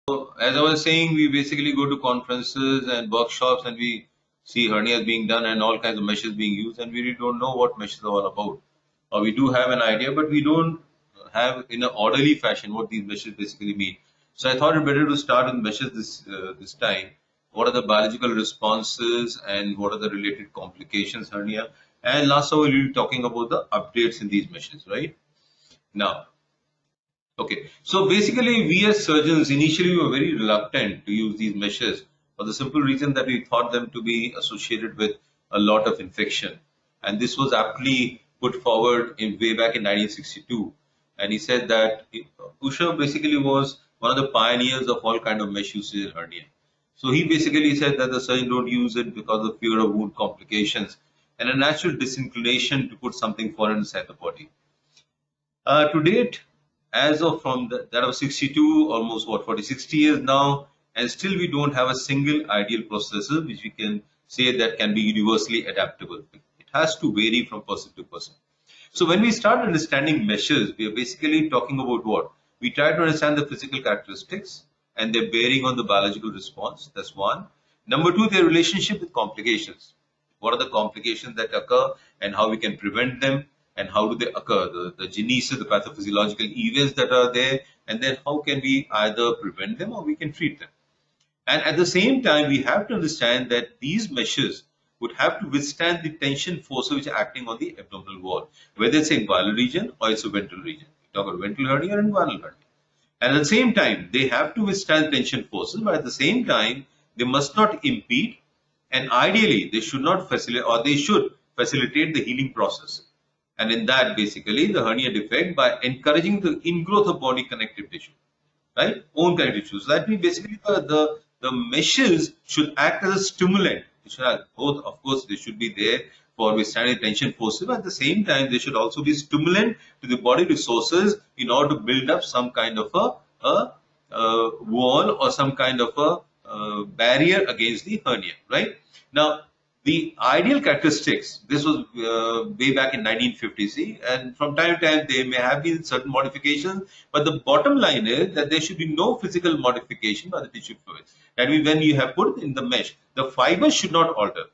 as I was saying, we basically go to conferences and workshops and we see hernias being done and all kinds of meshes being used, and we really don't know what meshes are all about. Or we do have an idea, but we don't have in an orderly fashion what these meshes basically mean. So I thought it better to start with meshes this time. What are the biological responses and what are the related complications hernia? And last of all, we'll be talking about the updates in these meshes, right? Now, okay, so basically, we as surgeons initially were very reluctant to use these meshes for the simple reason that we thought them to be associated with a lot of infection. And this was aptly put forward in way back in 1962. And he said that Usha basically was one of the pioneers of all kind of mesh usage in hernia. So he basically said that the surgeon don't use it because of fear of wound complications and a natural disinclination to put something foreign inside the body. To date, as of from that of 62, almost what 40, 60 years now, and still we don't have a single ideal processor which we can say that can be universally adaptable. It has to vary from person to person. So when we start understanding meshes, we are basically talking about what? We try to understand the physical characteristics and their bearing on the biological response. That's one. Number two, their relationship with complications. What are the complications that occur and how we can prevent them and how do they occur? The genesis, the pathophysiological events that are there, and then how can we either prevent them or we can treat them. And at the same time, we have to understand that these meshes would have to withstand the tension forces which are acting on the abdominal wall, whether it's in inguinal region or it's a ventral region. We talk about ventral hernia and inguinal hernia. And at the same time, they have to withstand tension forces, but at the same time, they must not impede, and ideally, they should not facilitate or they should facilitate the healing process. And in that, basically, the hernia defect by encouraging the ingrowth of body connective tissue, right? Own connective tissue. So that means basically the meshes should act as a stimulant. They should have both, of course, they should be there for withstanding tension forces, but at the same time, they should also be stimulant to the body resources in order to build up some kind of a wall or some kind of a barrier against the hernia, right? Now, the ideal characteristics, this was way back in 1950, see, and from time to time there may have been certain modifications, but the bottom line is that there should be no physical modification by the tissue fluid. That means when you have put in the mesh, the fibers should not alter.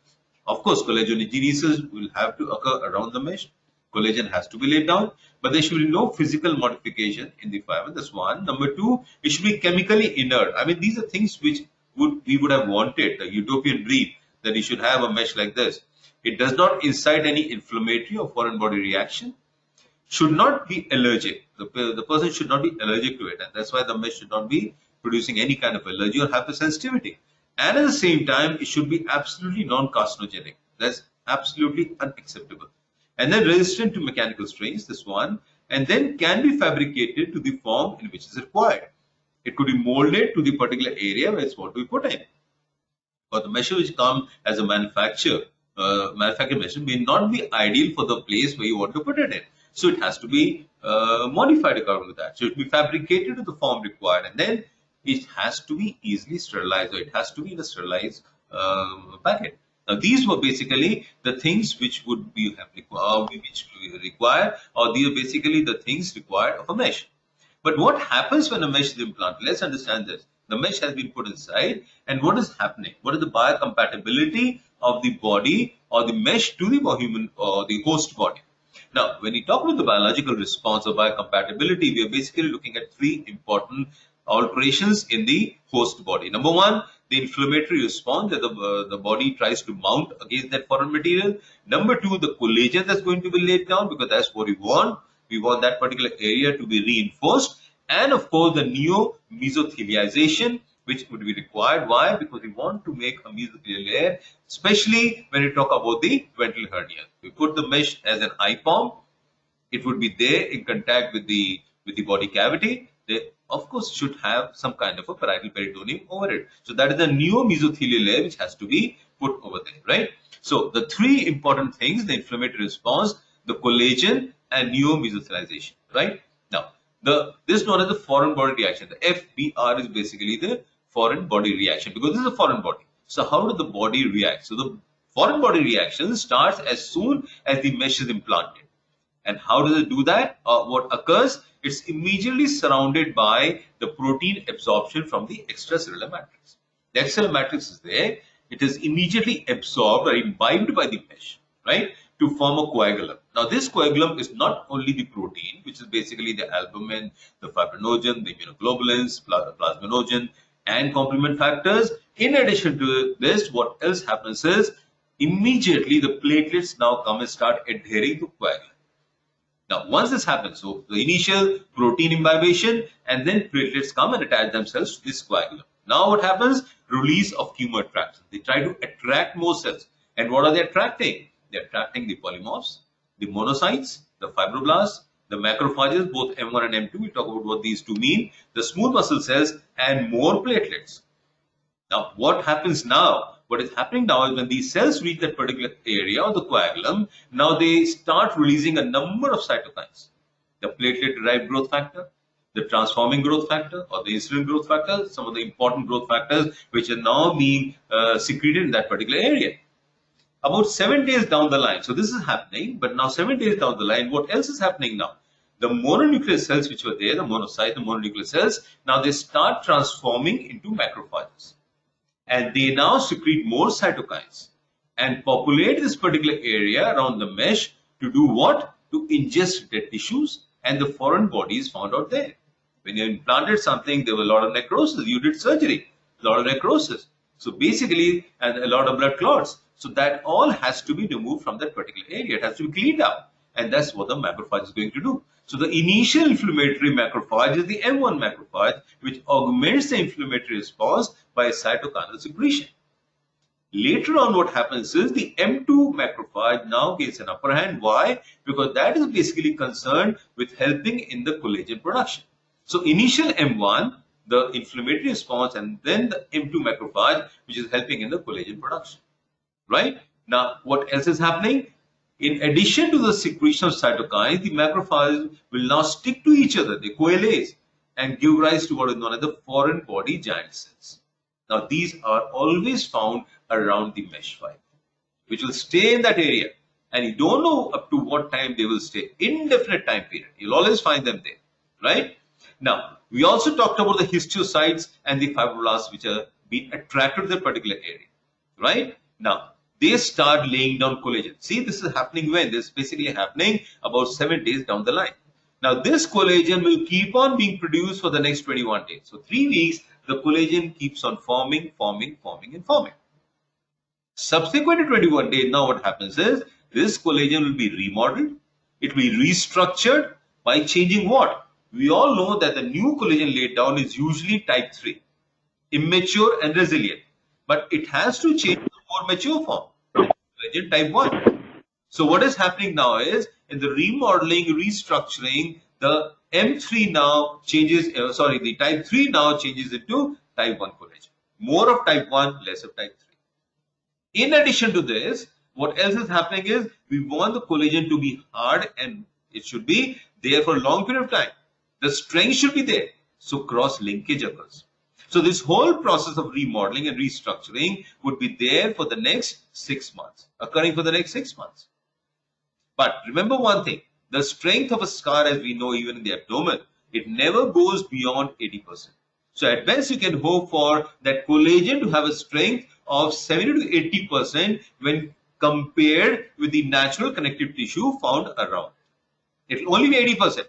Of course, collagenesis will have to occur around the mesh. Collagen has to be laid down, but there should be no physical modification in the fiber. That's one. Number two, it should be chemically inert. I mean, these are things which we would have wanted, the utopian dream, that you should have a mesh like this. It does not incite any inflammatory or foreign body reaction. Should not be allergic. The person should not be allergic to it, and that's why the mesh should not be producing any kind of allergy or hypersensitivity. And at the same time, it should be absolutely non-carcinogenic. That's absolutely unacceptable. And then resistant to mechanical strains, this one, and then can be fabricated to the form in which is required. It could be molded to the particular area where it's what we put in. But the meshes which come as a manufactured mesh may not be ideal for the place where you want to put it in. So it has to be modified according to that. So it will be fabricated to the form required, and then it has to be easily sterilized, or it has to be in a sterilized packet. Now, these were basically the things which would be required, or these are basically the things required of a mesh. But what happens when a mesh is implanted? Let's understand this. The mesh has been put inside, and what is happening? What is the biocompatibility of the body or the mesh to the human or the host body? Now, when we talk about the biological response or biocompatibility, we are basically looking at three important alterations in the host body. Number one, the inflammatory response that the body tries to mount against that foreign material. Number two, the collagen that's going to be laid down, because that's what we want. We want that particular area to be reinforced. And of course, the neo-mesothelialization, which would be required. Why? Because we want to make a mesothelial layer, especially when we talk about the ventral hernia. We put the mesh as an IPOM. It would be there in contact with the body cavity. They, of course, should have some kind of a parietal peritoneum over it. So that is the neo-mesothelial layer which has to be put over there, right? So the three important things: the inflammatory response, the collagen, and neo-mesothelialization, right? Now, this is known as the foreign body reaction. The FBR is basically the foreign body reaction, because this is a foreign body. So how does the body react? So the foreign body reaction starts as soon as the mesh is implanted. And how does it do that? What occurs? It's immediately surrounded by the protein absorption from the extracellular matrix. The extracellular matrix is there. It is immediately absorbed or imbibed by the mesh, right, to form a coagulum. Now, this coagulum is not only the protein, which is basically the albumin, the fibrinogen, the immunoglobulins, plasminogen, and complement factors. In addition to this, what else happens is immediately the platelets now come and start adhering to coagulum. Now, once this happens, so the initial protein imbibition and then platelets come and attach themselves to this coagulum. Now, what happens? Release of chemoattractants. They try to attract more cells. And what are they attracting? They're attracting the polymorphs, the monocytes, the fibroblasts, the macrophages, both M1 and M2. We talk about what these two mean, the smooth muscle cells, and more platelets. Now, what happens now? What is happening now is when these cells reach that particular area of the coagulum, now they start releasing a number of cytokines. The platelet-derived growth factor, the transforming growth factor, or the insulin growth factor, some of the important growth factors which are now being secreted in that particular area. About 7 days down the line, so this is happening, but now 7 days down the line, what else is happening now? The mononuclear cells which were there, the monocyte, the mononuclear cells, now they start transforming into macrophages. And they now secrete more cytokines and populate this particular area around the mesh to do what? To ingest dead tissues and the foreign bodies found out there. When you implanted something, there was a lot of necrosis. You did surgery, a lot of necrosis. So basically, and a lot of blood clots. So that all has to be removed from that particular area. It has to be cleaned up. And that's what the macrophage is going to do. So the initial inflammatory macrophage is the M1 macrophage, which augments the inflammatory response by cytokine secretion. Later on, what happens is the M2 macrophage now gets an upper hand. Why? Because that is basically concerned with helping in the collagen production. So initial M1, the inflammatory response, and then the M2 macrophage, which is helping in the collagen production. Right? Now, what else is happening? In addition to the secretion of cytokines, the macrophages will now stick to each other. They coalesce and give rise to what is known as the foreign body giant cells. Now, these are always found around the mesh fiber, which will stay in that area. And you don't know up to what time they will stay. Indefinite time period. You'll always find them there. Right? Now, we also talked about the histiocytes and the fibroblasts which are being attracted to that particular area. Right? Now, they start laying down collagen. See, this is happening when? This is basically happening about 7 days down the line. Now, this collagen will keep on being produced for the next 21 days. So, 3 weeks, the collagen keeps on forming. Subsequent to 21 days, now what happens is, this collagen will be remodeled. It will be restructured by changing what? We all know that the new collagen laid down is usually type 3, immature and resilient. But it has to change to a more mature form, collagen type 1. So what is happening now is, in the remodeling, restructuring, the M3 now changes, the type 3 now changes into type 1 collagen. More of type 1, less of type 3. In addition to this, what else is happening is, we want the collagen to be hard and it should be there for a long period of time. The strength should be there. So cross-linkage occurs. So this whole process of remodeling and restructuring would be there for the next 6 months, occurring for the next 6 months. But remember one thing, the strength of a scar, as we know even in the abdomen, it never goes beyond 80%. So at best you can hope for that collagen to have a strength of 70 to 80% when compared with the natural connective tissue found around. It will only be 80%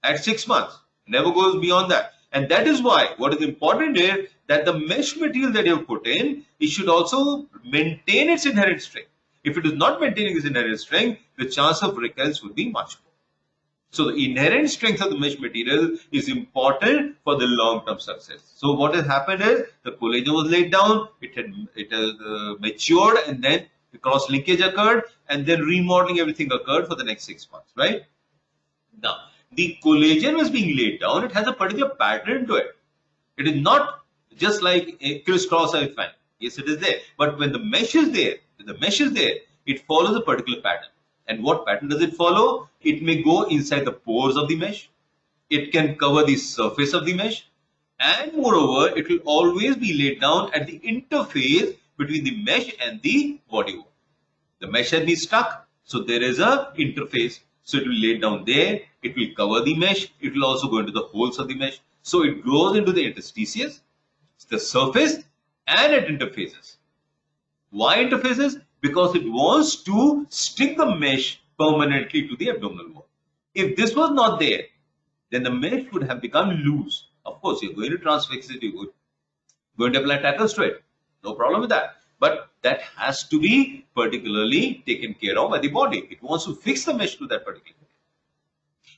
at 6 months, never goes beyond that. And that is why what is important is that the mesh material that you have put in, it should also maintain its inherent strength. If it is not maintaining its inherent strength, the chance of recurrence will be much more. So the inherent strength of the mesh material is important for the long-term success. So what has happened is the collagen was laid down, it has matured, and then the cross-linkage occurred, and then remodeling everything occurred for the next 6 months, right? Now, the collagen was being laid down, it has a particular pattern to it. It is not just like a crisscross I find. Yes, it is there. But when the mesh is there, it follows a particular pattern. And what pattern does it follow? It may go inside the pores of the mesh. It can cover the surface of the mesh. And moreover, it will always be laid down at the interface between the mesh and the body wall. The mesh has been stuck, so there is a interface. So it will lay down there, it will cover the mesh, it will also go into the holes of the mesh. So it goes into the interstices, the surface, and at interfaces. Why interfaces? Because it wants to stick the mesh permanently to the abdominal wall. If this was not there, then the mesh would have become loose. Of course, you're going to transfix it, you're going to apply tackles to it. No problem with that. But that has to be particularly taken care of by the body. It wants to fix the mesh to that particular area.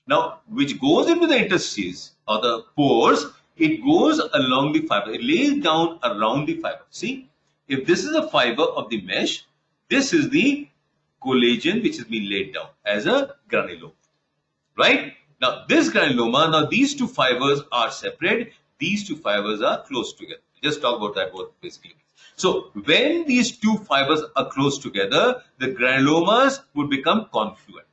Now, which goes into the interstices or the pores, it goes along the fiber. It lays down around the fiber. See, if this is a fiber of the mesh, this is the collagen which has been laid down as a granuloma. Right? Now, this granuloma, now these two fibers are separate. These two fibers are close together. Just talk about that word basically. So, when these two fibers are close together, the granulomas would become confluent.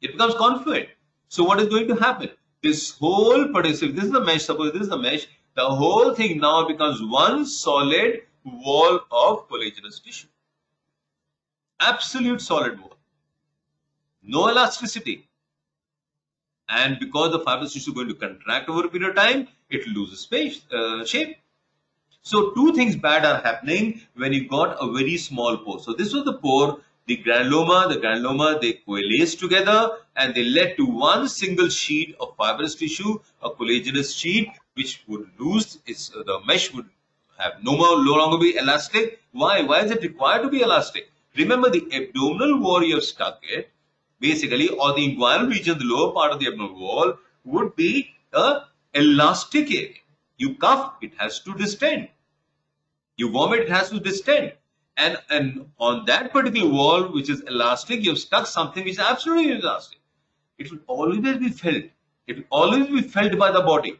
It becomes confluent. So, what is going to happen? This whole partition, this is the mesh, suppose this is the mesh, the whole thing now becomes one solid wall of collagenous tissue. Absolute solid wall. No elasticity. And because the fibrous tissue is going to contract over a period of time, it loses shape. So two things bad are happening when you got a very small pore. So this was the pore, the granuloma, they coalesce together and they led to one single sheet of fibrous tissue, a collagenous sheet, which would lose its, the mesh would have no longer be elastic. Why? Why is it required to be elastic? Remember, the abdominal wall you have stuck it, basically, or the inguinal region, the lower part of the abdominal wall, would be a elastic area. You cough, it has to distend. You vomit, it has to distend. And on that particular wall, which is elastic, you have stuck something which is absolutely elastic. It will always be felt. It will always be felt by the body.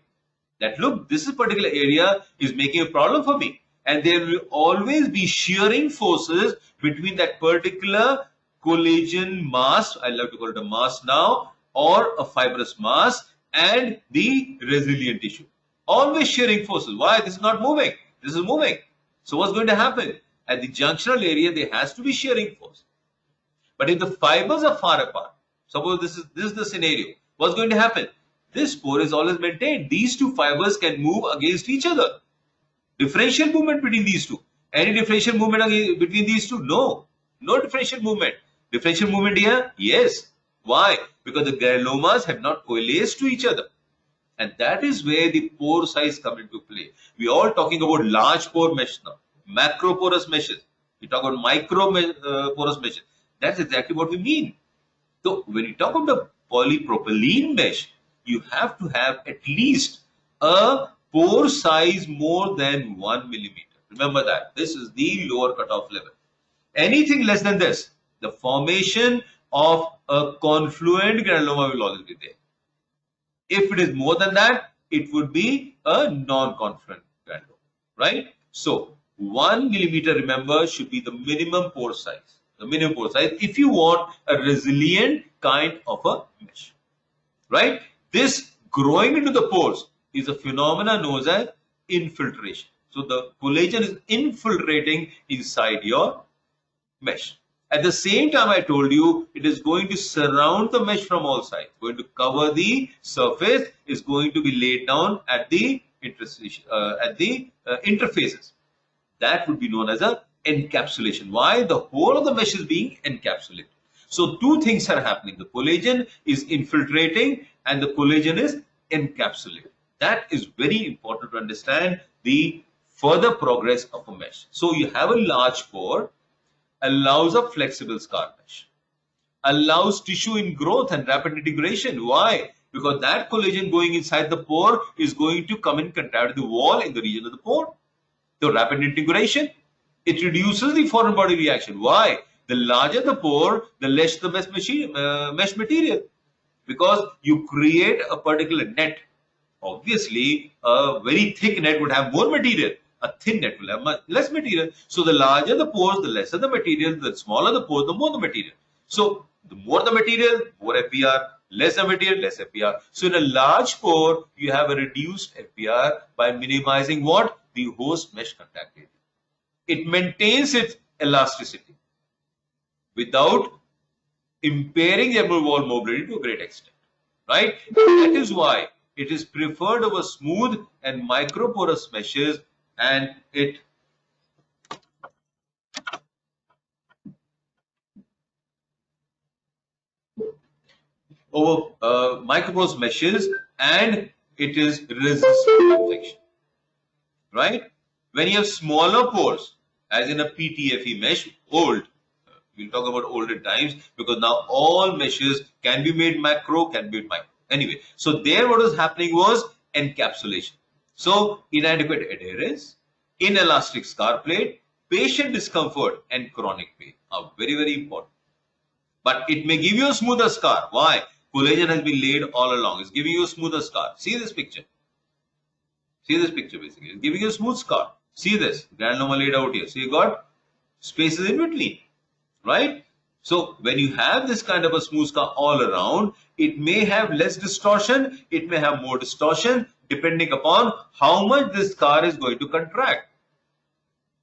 That look, this particular area is making a problem for me. And there will always be shearing forces between that particular collagen mass, I love to call it a mass now, or a fibrous mass, and the resilient tissue. Always shearing forces. Why? This is not moving. This is moving. So what's going to happen? At the junctional area, there has to be shearing force. But if the fibers are far apart, suppose this is the scenario, what's going to happen? This pore is always maintained. These two fibers can move against each other. Differential movement between these two. Any differential movement between these two? No. No differential movement. Differential movement here? Yes. Why? Because the granulomas have not coalesced to each other. And that is where the pore size comes into play. We are all talking about large pore mesh now. Macro porous meshes. We talk about micro porous meshes. That's exactly what we mean. So when you talk about the polypropylene mesh, you have to have at least a pore size more than 1 millimeter. Remember that. This is the lower cutoff level. Anything less than this, the formation of a confluent granuloma will always be there. If it is more than that, it would be a non-confluent granuloma, right? So 1 millimeter, remember, should be the minimum pore size. The minimum pore size if you want a resilient kind of a mesh, right? This growing into the pores is a phenomenon known as infiltration. So the collagen is infiltrating inside your mesh. At the same time, I told you it is going to surround the mesh from all sides, going to cover the surface, is going to be laid down at the interfaces. That would be known as a encapsulation. Why? The whole of the mesh is being encapsulated. So two things are happening. The collagen is infiltrating and the collagen is encapsulated. That is very important to understand the further progress of a mesh. So you have a large pore, allows a flexible scar mesh, allows tissue ingrowth and rapid integration. Why? Because that collagen going inside the pore is going to come in contact with the wall in the region of the pore. So rapid integration, it reduces the foreign body reaction. Why? The larger the pore, the less the mesh material. Because you create a particular net. Obviously, a very thick net would have more material. A thin net will have much less material. So the larger the pores, the lesser the material. The smaller the pore, the more the material. So the more the material, more FBR. Less the material, less FBR. So in a large pore, you have a reduced FBR by minimizing what? The host mesh contact area. It maintains its elasticity without impairing the abdominal wall mobility to a great extent, right? That is why it is preferred over smooth and microporous meshes, and it over microporous meshes, and it is resistant to infection, right? When you have smaller pores, as in a PTFE mesh, old, we'll talk about older times, because now all meshes can be made macro, can be made micro. Anyway, so there what was happening was encapsulation. So inadequate adherence, inelastic scar plate, patient discomfort, and chronic pain are very, very important. But it may give you a smoother scar. Why? Collagen has been laid all along. It's giving you a smoother scar. See this picture. See this picture basically. It's giving you a smooth scar. See this. Granuloma laid out here. So you got spaces in between. Right? So when you have this kind of a smooth scar all around, it may have less distortion, it may have more distortion, depending upon how much this scar is going to contract.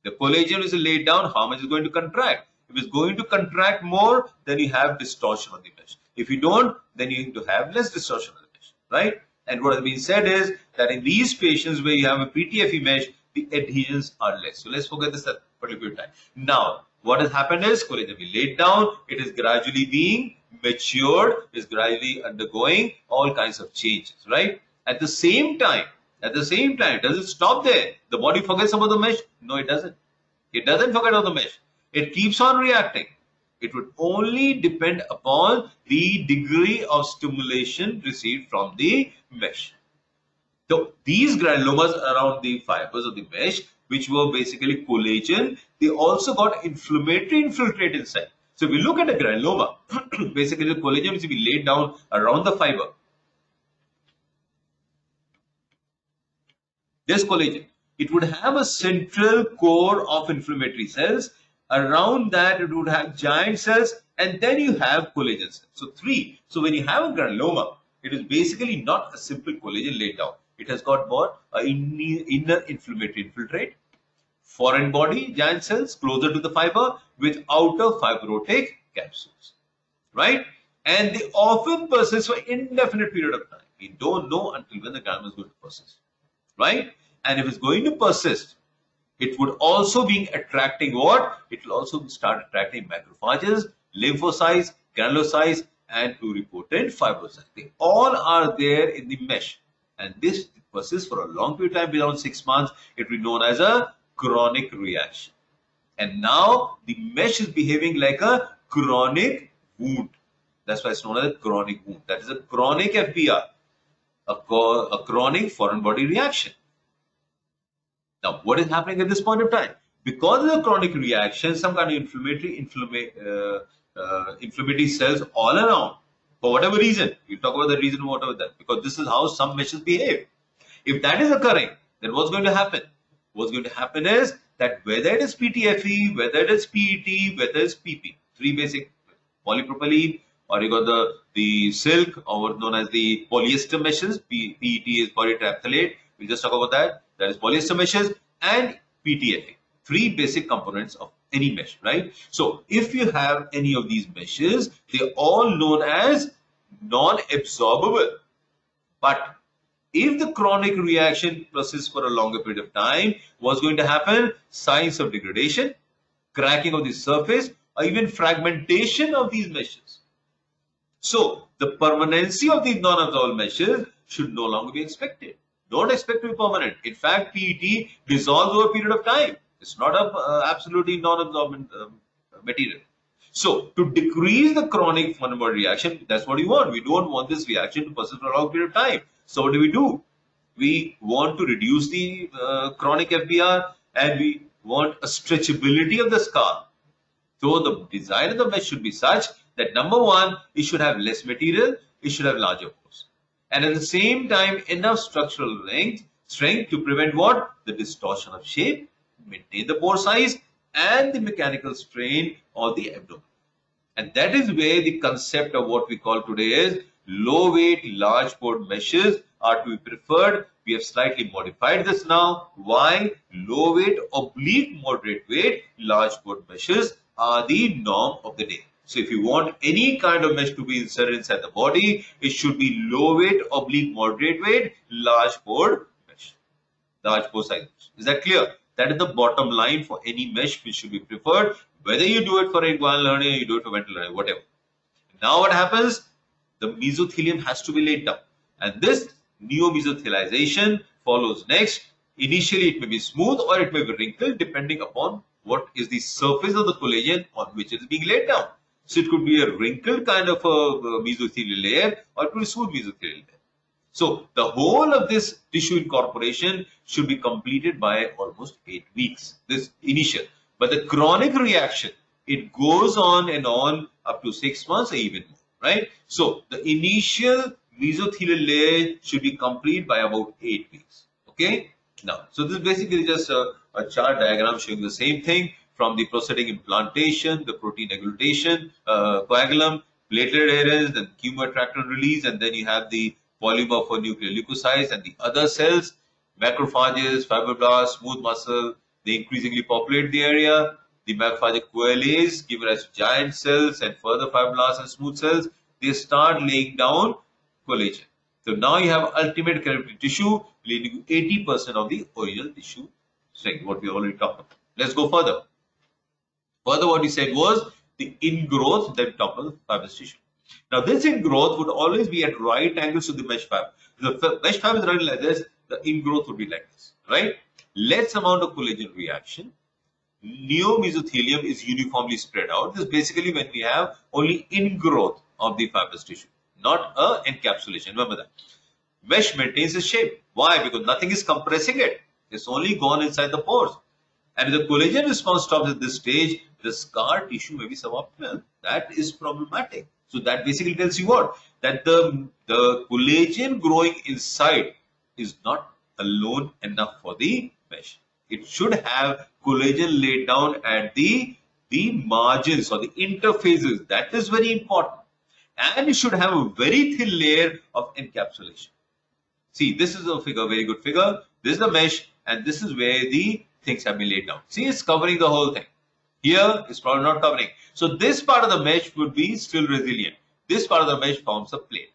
The collagen is laid down, how much is going to contract. If it's going to contract more, then you have distortion on the mesh. If you don't, then you need to have less distortion on the mesh, right? And what has been said is that in these patients where you have a PTFE mesh, the adhesions are less. So let's forget this at a particular time. Now, what has happened is collagen has been laid down, it is gradually being matured, is gradually undergoing all kinds of changes, right? At the same time, does it stop there? The body forgets about the mesh? No, it doesn't. It doesn't forget about the mesh. It keeps on reacting. It would only depend upon the degree of stimulation received from the mesh. So these granulomas around the fibers of the mesh, which were basically collagen, they also got inflammatory infiltrate inside. So if we look at a granuloma, basically the collagen is to be laid down around the fiber. This collagen, it would have a central core of inflammatory cells. Around that, it would have giant cells, and then you have collagen cells. So three. So when you have a granuloma, it is basically not a simple collagen laid down. It has got what? An inner inflammatory infiltrate, foreign body, giant cells closer to the fiber with outer fibrotic capsules, right? And they often persist for indefinite period of time. We don't know until when the granuloma is going to persist, right? And if it's going to persist, it would also be attracting what? It will also start attracting macrophages, lymphocytes, granulocytes, and pluripotent fibrocytes. They all are there in the mesh. And this persists for a long period of time, beyond 6 months. It will be known as a chronic reaction. And now the mesh is behaving like a chronic wound. That's why it's known as a chronic wound. That is a chronic FBR, a chronic foreign body reaction. Now, what is happening at this point of time? Because of the chronic reaction, some kind of inflammatory cells all around, for whatever reason, we'll talk about the reason, whatever that, because this is how some meshes behave. If that is occurring, then what's going to happen? What's going to happen is that whether it is PTFE, whether it is PET, whether it's PP, three basic, polypropylene, or you got the silk, or known as the polyester meshes. PET is polyterephthalate. We'll just talk about that. That is polyester meshes, and PTFE. Three basic components of any mesh, right? So if you have any of these meshes, they're all known as non-absorbable. But if the chronic reaction persists for a longer period of time, what's going to happen? Signs of degradation, cracking of the surface, or even fragmentation of these meshes. So the permanency of these non-absorbable meshes should no longer be expected. Don't expect to be permanent. In fact, PET dissolves over a period of time. It's not a absolutely non-absorbent material. So to decrease the chronic foreign body reaction, that's what we want. We don't want this reaction to persist for a long period of time. So what do? We want to reduce the chronic FBR, and we want a stretchability of the scar. So the design of the mesh should be such that number one, it should have less material, it should have larger pores. And at the same time, enough structural strength to prevent what? The distortion of shape, maintain the pore size, and the mechanical strain on the abdomen. And that is where the concept of what we call today is low weight, large pore meshes are to be preferred. We have slightly modified this now. Why? Low weight, oblique, moderate weight, large pore meshes are the norm of the day. So if you want any kind of mesh to be inserted inside the body, it should be low weight, oblique moderate weight, large pore mesh, large pore size mesh. Is that clear? That is the bottom line for any mesh which should be preferred, whether you do it for inguinal hernia, you do it for ventral hernia, whatever. Now what happens? The mesothelium has to be laid down, and this neomesothelization follows next. Initially it may be smooth or it may be wrinkled depending upon what is the surface of the collagen on which it is being laid down. So it could be a wrinkled kind of a mesothelial layer, or it could be smooth mesothelial layer. So the whole of this tissue incorporation should be completed by almost 8 weeks, this initial. But the chronic reaction, it goes on and on up to 6 months or even more, right? So the initial mesothelial layer should be complete by about 8 weeks, okay? Now, so this is basically just a chart diagram showing the same thing from the prosthetic implantation, the protein agglutation, coagulum, platelet adherence, then chemoattractant release, and then you have the polymer for nuclear leukocytes and the other cells, macrophages, fibroblasts, smooth muscle. They increasingly populate the area. The macrophage coalesce, give rise to giant cells and further fibroblasts and smooth cells. They start laying down collagen. So now you have ultimate connective tissue leading to 80% of the original tissue strength, what we already talked about. Let's go further. Further, what we said was the ingrowth, then top of the fibrous tissue. Now, this ingrowth would always be at right angles to the mesh fiber. If the mesh fiber is running like this, the ingrowth would be like this, right? Less amount of collagen reaction. Neomesothelium is uniformly spread out. This is basically when we have only ingrowth of the fibrous tissue, not a encapsulation. Remember that. Mesh maintains its shape. Why? Because nothing is compressing it. It's only gone inside the pores. And if the collagen response stops at this stage, the scar tissue may be suboptimal. That is problematic. So that basically tells you what? That the collagen growing inside is not alone enough for the mesh. It should have collagen laid down at the margins or the interfaces. That is very important. And it should have a very thin layer of encapsulation. See, this is a figure, very good figure. This is the mesh, and this is where the things have been laid down. See, it's covering the whole thing. Here, it's probably not covering. So this part of the mesh would be still resilient. This part of the mesh forms a plate.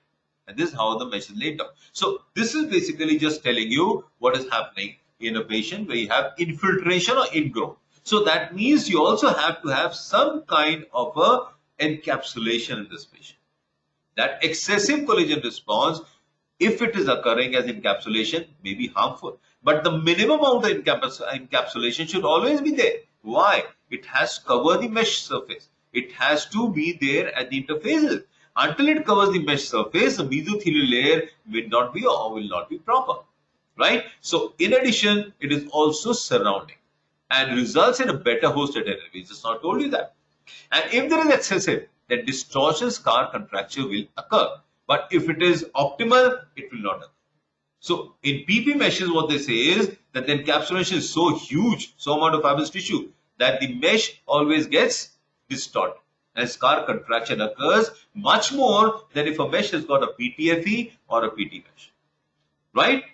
And this is how the mesh is laid down. So this is basically just telling you what is happening in a patient where you have infiltration or ingrowth. So that means you also have to have some kind of a encapsulation in this patient. That excessive collagen response, if it is occurring as encapsulation, may be harmful. But the minimum amount of encapsulation should always be there. Why? It has to cover the mesh surface. It has to be there at the interfaces. Until it covers the mesh surface, the mesothelial layer will not be or will not be proper. Right? So, in addition, it is also surrounding and results in a better host adhesion. We just not told you that. And if there is excessive, then distortion scar contracture will occur. But if it is optimal, it will not occur. So in PP meshes, what they say is that the encapsulation is so huge, so amount of fibrous tissue, that the mesh always gets distorted. And scar contraction occurs much more than if a mesh has got a PTFE or a PT mesh. Right?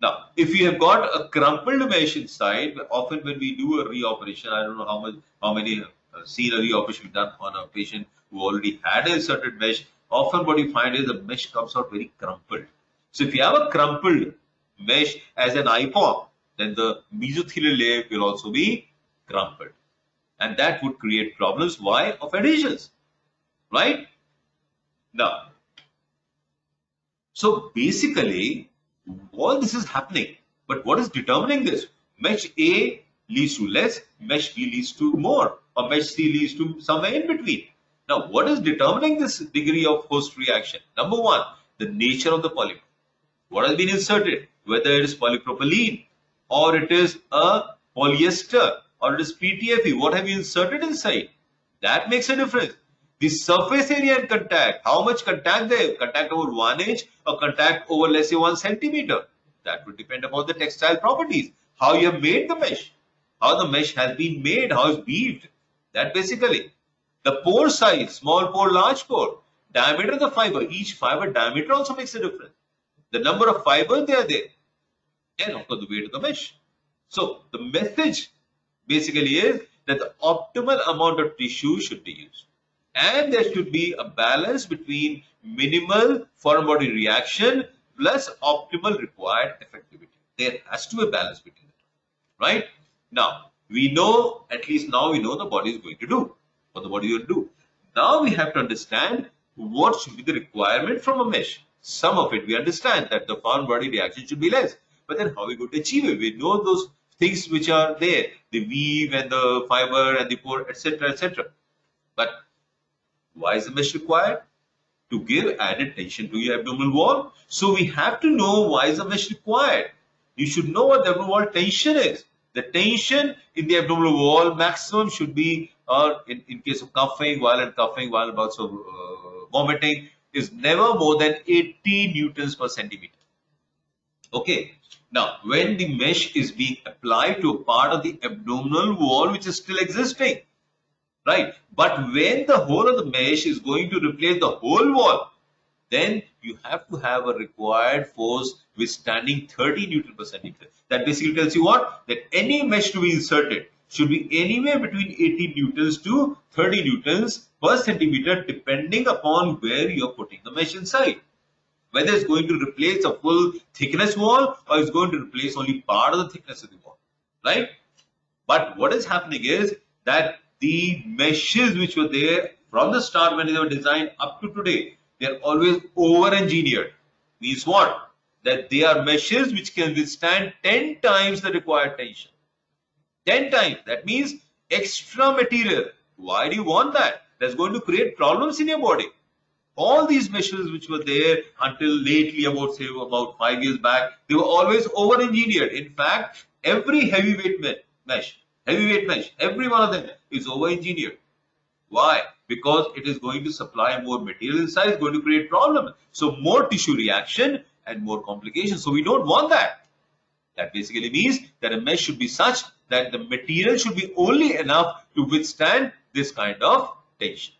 Now, if you have got a crumpled mesh inside, often when we do a reoperation, I don't know how many seen a reoperation done on a patient who already had a inserted mesh, often what you find is the mesh comes out very crumpled. So if you have a crumpled mesh as an IPOM, then the mesothelial layer will also be crumpled. And that would create problems. Why? Of adhesions. Right? Now, so basically, all this is happening. But what is determining this? Mesh A leads to less, mesh B leads to more, or mesh C leads to somewhere in between. Now, what is determining this degree of host reaction? Number one, the nature of the polymer. What has been inserted? Whether it is polypropylene, or it is a polyester, or it is PTFE. What have you inserted inside? That makes a difference. The surface area and contact. How much contact there? Contact over 1 inch or contact over, let's say, 1 centimeter. That would depend upon the textile properties. How you have made the mesh. How the mesh has been made. How it's weaved. That basically. The pore size. Small pore, large pore. Diameter of the fiber. Each fiber diameter also makes a difference. The number of fibers they are there. And of course the weight of the mesh. So the message basically is that the optimal amount of tissue should be used. And there should be a balance between minimal foreign body reaction plus optimal required effectivity. There has to be a balance between it. Right? Now, we know, at least now we know the body is going to do, what the body will do. Now we have to understand what should be the requirement from a mesh. Some of it we understand that the foreign body reaction should be less. But then how are we going to achieve it? We know those things which are there, the weave and the fiber and the pore, etc., etc. But why is the mesh required? To give added tension to your abdominal wall. So we have to know why is the mesh required. You should know what the abdominal wall tension is. The tension in the abdominal wall maximum should be, or in case of coughing, violent bouts of vomiting, is never more than 80 newtons per centimeter. Okay. Now, when the mesh is being applied to a part of the abdominal wall which is still existing, right? But when the whole of the mesh is going to replace the whole wall, then you have to have a required force withstanding 30 Newton per centimeter. That basically tells you what? That any mesh to be inserted should be anywhere between 80 newtons to 30 newtons per centimeter, depending upon where you're putting the mesh inside. Whether it's going to replace a full thickness wall or it's going to replace only part of the thickness of the wall, right? But what is happening is that the meshes which were there from the start when they were designed up to today, they are always over-engineered. Means what? That they are meshes which can withstand 10 times the required tension. 10 times. That means extra material. Why do you want that? That's going to create problems in your body. All these meshes which were there until lately, about 5 years back, they were always over-engineered. In fact, every heavyweight mesh, every one of them is over-engineered. Why? Because it is going to supply more material inside, it's going to create problems. So more tissue reaction and more complications. So we don't want that. That basically means that a mesh should be such that the material should be only enough to withstand this kind of tension.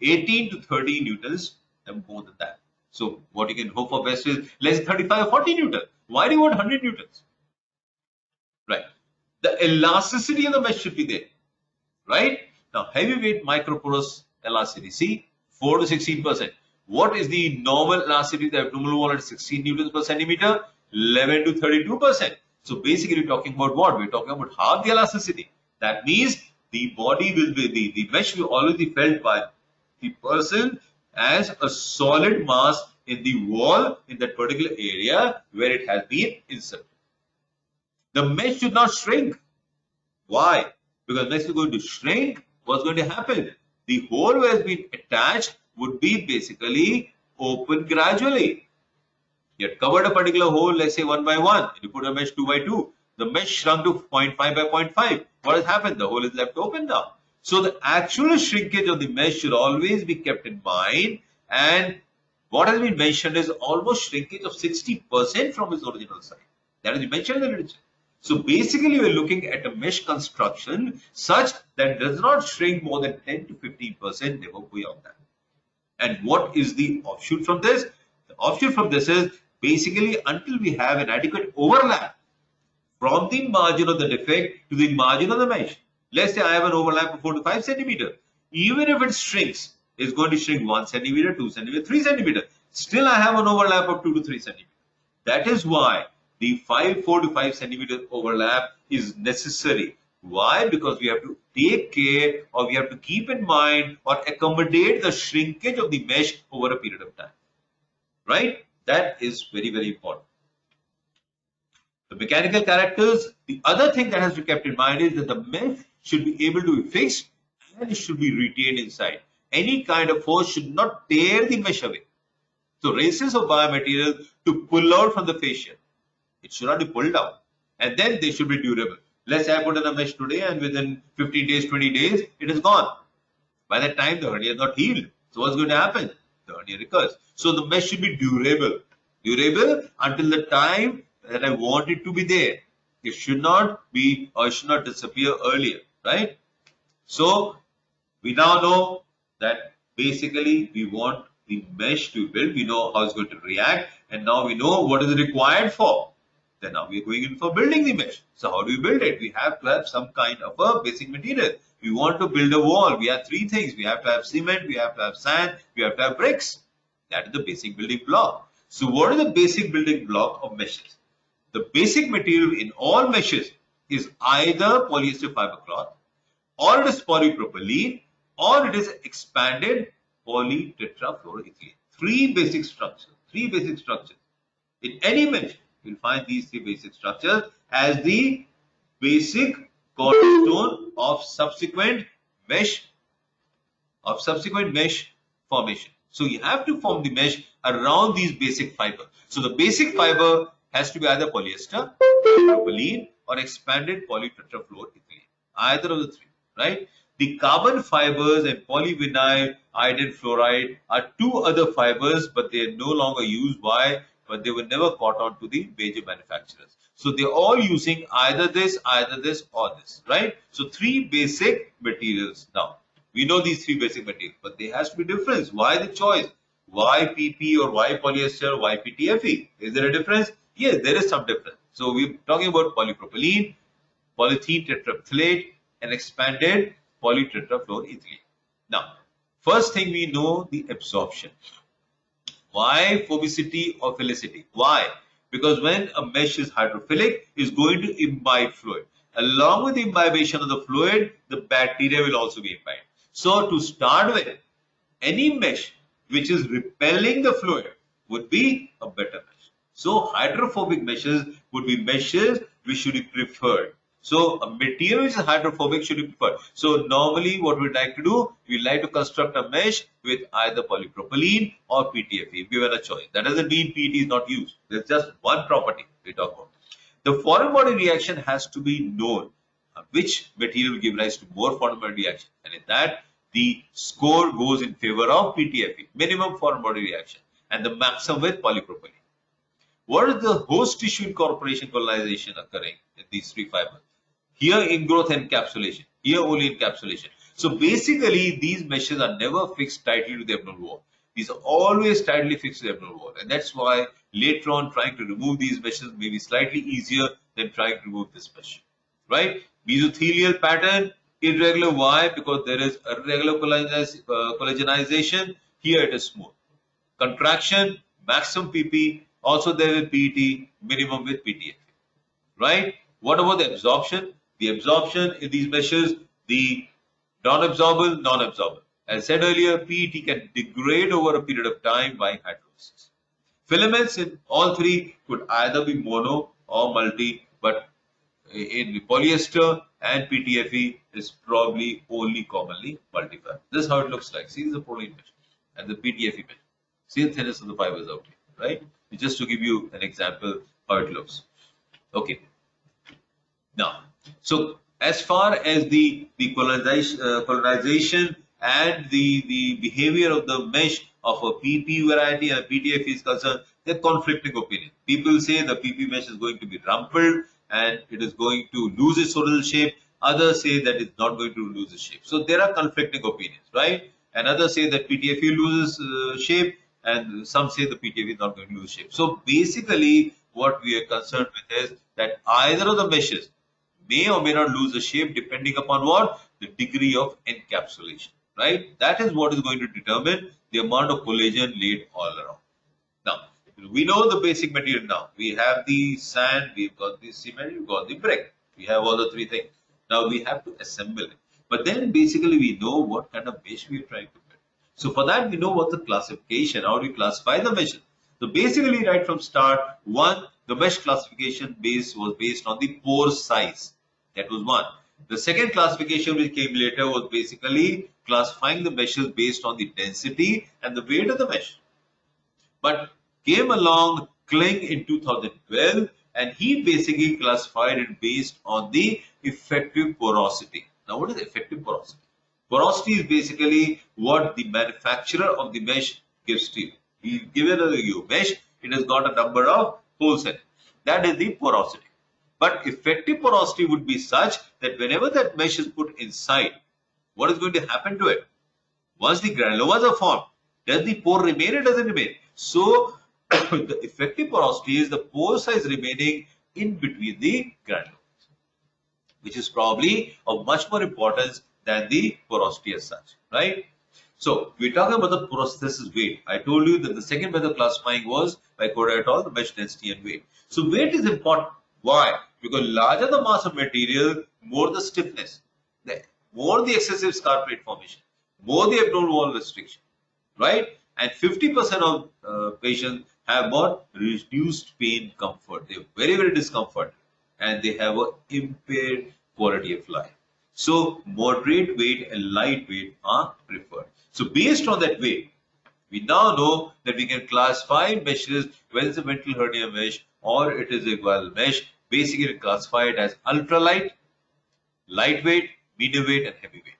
18 to 30 newtons and more than that. So what you can hope for best is less than 35 or 40 newtons. Why do you want 100 newtons? Right. The elasticity of the mesh should be there. Right. Now heavyweight microporous elasticity, see, 4 to 16%. What is the normal elasticity of the abdominal wall at 16 newtons per centimeter? 11 to 32%. So basically we're talking about what? We're talking about half the elasticity. That means the body will be, the mesh will always be felt by the person as a solid mass in the wall in that particular area where it has been inserted. The mesh should not shrink. Why? Because mesh is going to shrink. What's going to happen? The hole where it's been attached would be basically open gradually. You had covered a particular hole, let's say 1 by 1. You put a mesh 2 by 2. The mesh shrunk to 0.5 by 0.5. What has happened? The hole is left open now. So the actual shrinkage of the mesh should always be kept in mind, and what has been mentioned is almost shrinkage of 60% from its original size. That has been mentioned in the literature. So basically we are looking at a mesh construction such that it does not shrink more than 10 to 15%, never beyond that. And what is the offshoot from this? The offshoot from this is basically until we have an adequate overlap from the margin of the defect to the margin of the mesh. Let's say I have an overlap of 4 to 5 centimeter. Even if it shrinks, it's going to shrink 1 centimeter, 2 centimeter, 3 centimeter. Still I have an overlap of 2 to 3 centimeter. That is why the 4 to 5 centimeter overlap is necessary. Why? Because we have to take care, or we have to keep in mind or accommodate the shrinkage of the mesh over a period of time. Right? That is very, very important. The mechanical characters, the other thing that has to be kept in mind is that the mesh should be able to be fixed and it should be retained inside. Any kind of force should not tear the mesh away. So races of biomaterials to pull out from the fascia. It should not be pulled out. And then they should be durable. Let's say I put in a mesh today and within 15 days, 20 days, it is gone. By that time, the hernia is not healed. So what's going to happen? The hernia recurs. So the mesh should be durable. Durable until the time that I want it to be there. It should not be, or it should not disappear earlier, right? So we now know that basically we want the mesh to build. We know how it's going to react, and now we know what is required for. Then now we are going in for building the mesh. So how do we build it? We have to have some kind of a basic material. we want to build a wall, we have three things. We have to have cement, we have to have sand, we have to have bricks. That is the basic building block. So what is the basic building block of meshes? The basic material in all meshes is either polyester fiber cloth, or it is polypropylene, or it is expanded polytetrafluoroethylene. Three basic structures. In any mesh, you'll find these three basic structures as the basic cornerstone of subsequent mesh formation. So you have to form the mesh around these basic fibers. So the basic fiber has to be either polyester, polypropylene, or expanded polytetrafluoroethylene. Either of the three, right? The carbon fibers and polyvinyl iodine fluoride are two other fibers, but they are no longer used. Why? But they were never caught on to the major manufacturers. So they're all using either this, or this, right? So three basic materials. Now, we know these three basic materials, but there has to be difference. Why the choice? Why PP or why polyester, why PTFE? Is there a difference? Yes, there is some difference. So we're talking about polypropylene, polyethylene tetraphthalate, and expanded polytetrafluoroethylene. Now, first thing we know the absorption. Why phobicity or philicity? Why? Because when a mesh is hydrophilic, it's going to imbibe fluid. Along with the imbibition of the fluid, the bacteria will also be imbibed. So to start with, any mesh which is repelling the fluid would be a better mesh. So hydrophobic meshes would be meshes which should be preferred. So a material which is hydrophobic should be preferred. So normally what we'd like to do, we'd like to construct a mesh with either polypropylene or PTFE, given a choice. That doesn't mean PET is not used. There's just one property we talk about. The foreign body reaction has to be known. Which material will give rise to more foreign body reaction? And in that, the score goes in favor of PTFE, minimum foreign body reaction, and the maximum with polypropylene. What is the host tissue incorporation colonization occurring in these three fibers? Here ingrowth and encapsulation, here only encapsulation. So basically these meshes are never fixed tightly to the abdominal wall. These are always tightly fixed to the abdominal wall, and that's why later on trying to remove these meshes may be slightly easier than trying to remove this mesh. Right? Mesothelial pattern, irregular. Why? Because there is irregular collagenization. Here it is smooth. Contraction, maximum PP, also there with PET, minimum with PTFE. Right? What about the absorption? The absorption in these meshes, the nonabsorable, nonabsorable. As I said earlier, PET can degrade over a period of time by hydrolysis. Filaments in all three could either be mono or multi, but in polyester and PTFE is probably only commonly multifiber. This is how it looks like. See, this is the proline mesh and the PTFE mesh. See the thinness of the fibers out here, right? Just to give you an example how it looks. Okay. Now, so as far as the colonization and the behavior of the mesh of a PP variety and PTFE is concerned, there are conflicting opinions. People say the PP mesh is going to be rumpled and it is going to lose its original shape. Others say that it's not going to lose its shape. So there are conflicting opinions, right? And others say that PTFE loses shape, and some say the PTFE is not going to lose shape. So basically, what we are concerned with is that either of the meshes may or may not lose the shape depending upon what? The degree of encapsulation, right? That is what is going to determine the amount of collagen laid all around. Now, we know the basic material now. We have the sand, we've got the cement, we've got the brick. We have all the three things. Now we have to assemble it. But then basically we know what kind of mesh we are trying to build. So for that we know what the classification, how do we classify the meshes. So basically right from start, the mesh classification was based on the pore size. That was one. The second classification which came later was basically classifying the meshes based on the density and the weight of the mesh. But came along Klinge in 2012 and he basically classified it based on the effective porosity. Now what is effective porosity? Porosity is basically what the manufacturer of the mesh gives to you. He given you a mesh, it has got a number of holes in it. That is the porosity. But effective porosity would be such that whenever that mesh is put inside, what is going to happen to it? Once the granulomas are formed, does the pore remain or doesn't remain? So the effective porosity is the pore size remaining in between the granulomas, which is probably of much more importance than the porosity as such, right? So we're talking about the prosthesis weight. I told you that the second method of classifying was by Koda et al. The mesh density and weight. So weight is important. Why? Because larger the mass of material, more the stiffness, more the excessive scar plate formation, more the abdominal wall restriction, right? And 50% of patients have got reduced pain comfort. They're very, very discomforted and they have an impaired quality of life. So moderate weight and light weight are preferred. So based on that weight, we now know that we can classify meshes, whether it's a ventral hernia mesh or it is a guidal mesh, basically classify it as ultralight, lightweight, medium weight and heavy weight.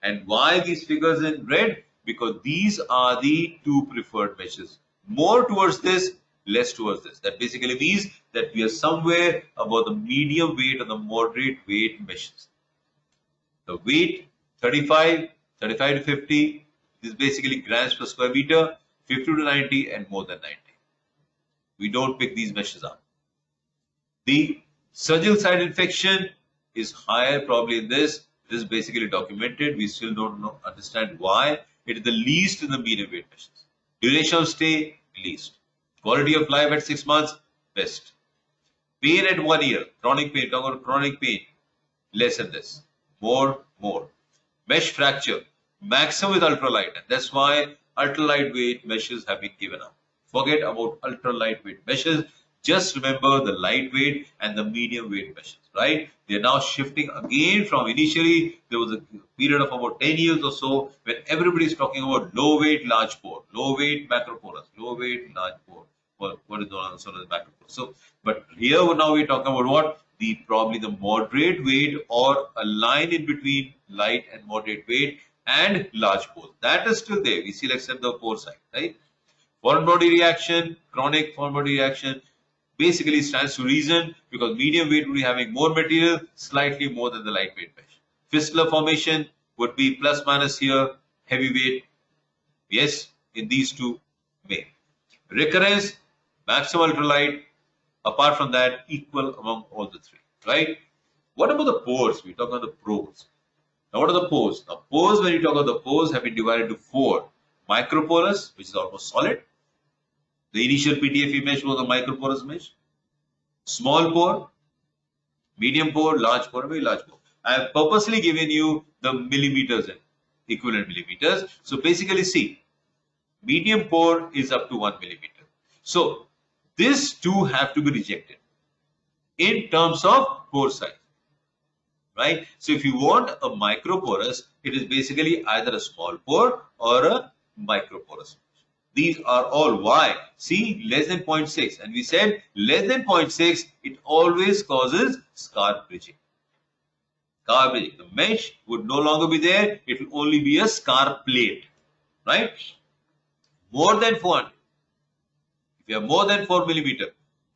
And why these figures in red? Because these are the two preferred meshes. More towards this, less towards this. That basically means that we are somewhere about the medium weight or the moderate weight meshes. The weight 35 to 50 is basically grams per square meter, 50 to 90 and more than 90. We don't pick these meshes up. The surgical site infection is higher probably in this. This is basically documented. We still don't understand why. It is the least in the medium weight meshes. Duration of stay, least. Quality of life at 6 months, best. Pain at 1 year, chronic pain, talk about chronic pain, less than this. More. Mesh fracture, maximum with ultralight. And that's why ultra-lightweight meshes have been given up. Forget about ultra-lightweight meshes. Just remember the lightweight and the medium weight meshes, right? They're now shifting again from initially, there was a period of about 10 years or so when everybody is talking about low weight, large pore, low weight, macroporous, low weight, large pore. What is known as macroporous. So, but here now we're talking about what? Probably the moderate weight or a line in between light and moderate weight and large pores. That is still there. We see except the pore side, right? Foreign body reaction, chronic foreign body reaction basically stands to reason because medium weight would be having more material, slightly more than the lightweight mesh. Fistula formation would be plus minus here, heavy weight, yes, in these two may. Recurrence, maximum ultralight, apart from that, equal among all the three, right? What about the pores? We talk about the pores. Now, what are the pores? Now, pores, when you talk about the pores, have been divided into 4. Microporous, which is almost solid. The initial PTFE mesh was a microporous mesh. Small pore, medium pore, large pore, very large pore. I have purposely given you the millimeters and equivalent millimeters. So basically, see, medium pore is up to 1 millimeter. So these two have to be rejected in terms of pore size, right? So if you want a microporous, it is basically either a small pore or a microporous. These are all why. See, less than 0.6. And we said less than 0.6, it always causes scar bridging. Scar bridging. The mesh would no longer be there. It will only be a scar plate, right? More than 400. If you have more than 4 millimeter,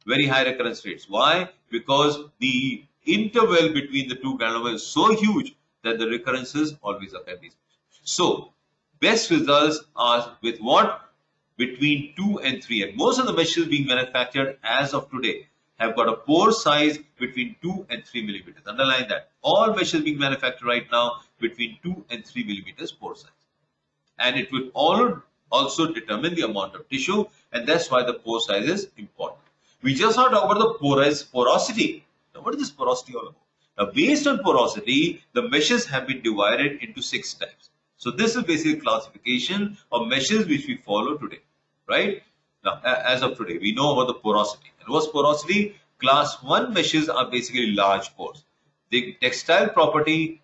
very high recurrence rates. Why? Because the interval between the two granulomas is so huge that the recurrences always occur. So, best results are with what? Between 2 and 3. And most of the meshes being manufactured as of today have got a pore size between 2 and 3 millimeters. Underline that. All meshes being manufactured right now between 2 and 3 millimeters pore size. And it will also determine the amount of tissue, and that's why the pore size is important. We just now talk about the porosity. Now, what is this porosity all about? Now, based on porosity, the meshes have been divided into 6 types. So, this is basically classification of meshes which we follow today, right? Now, as of today, we know about the porosity. And what's porosity? Class 1 meshes are basically large pores. The textile property,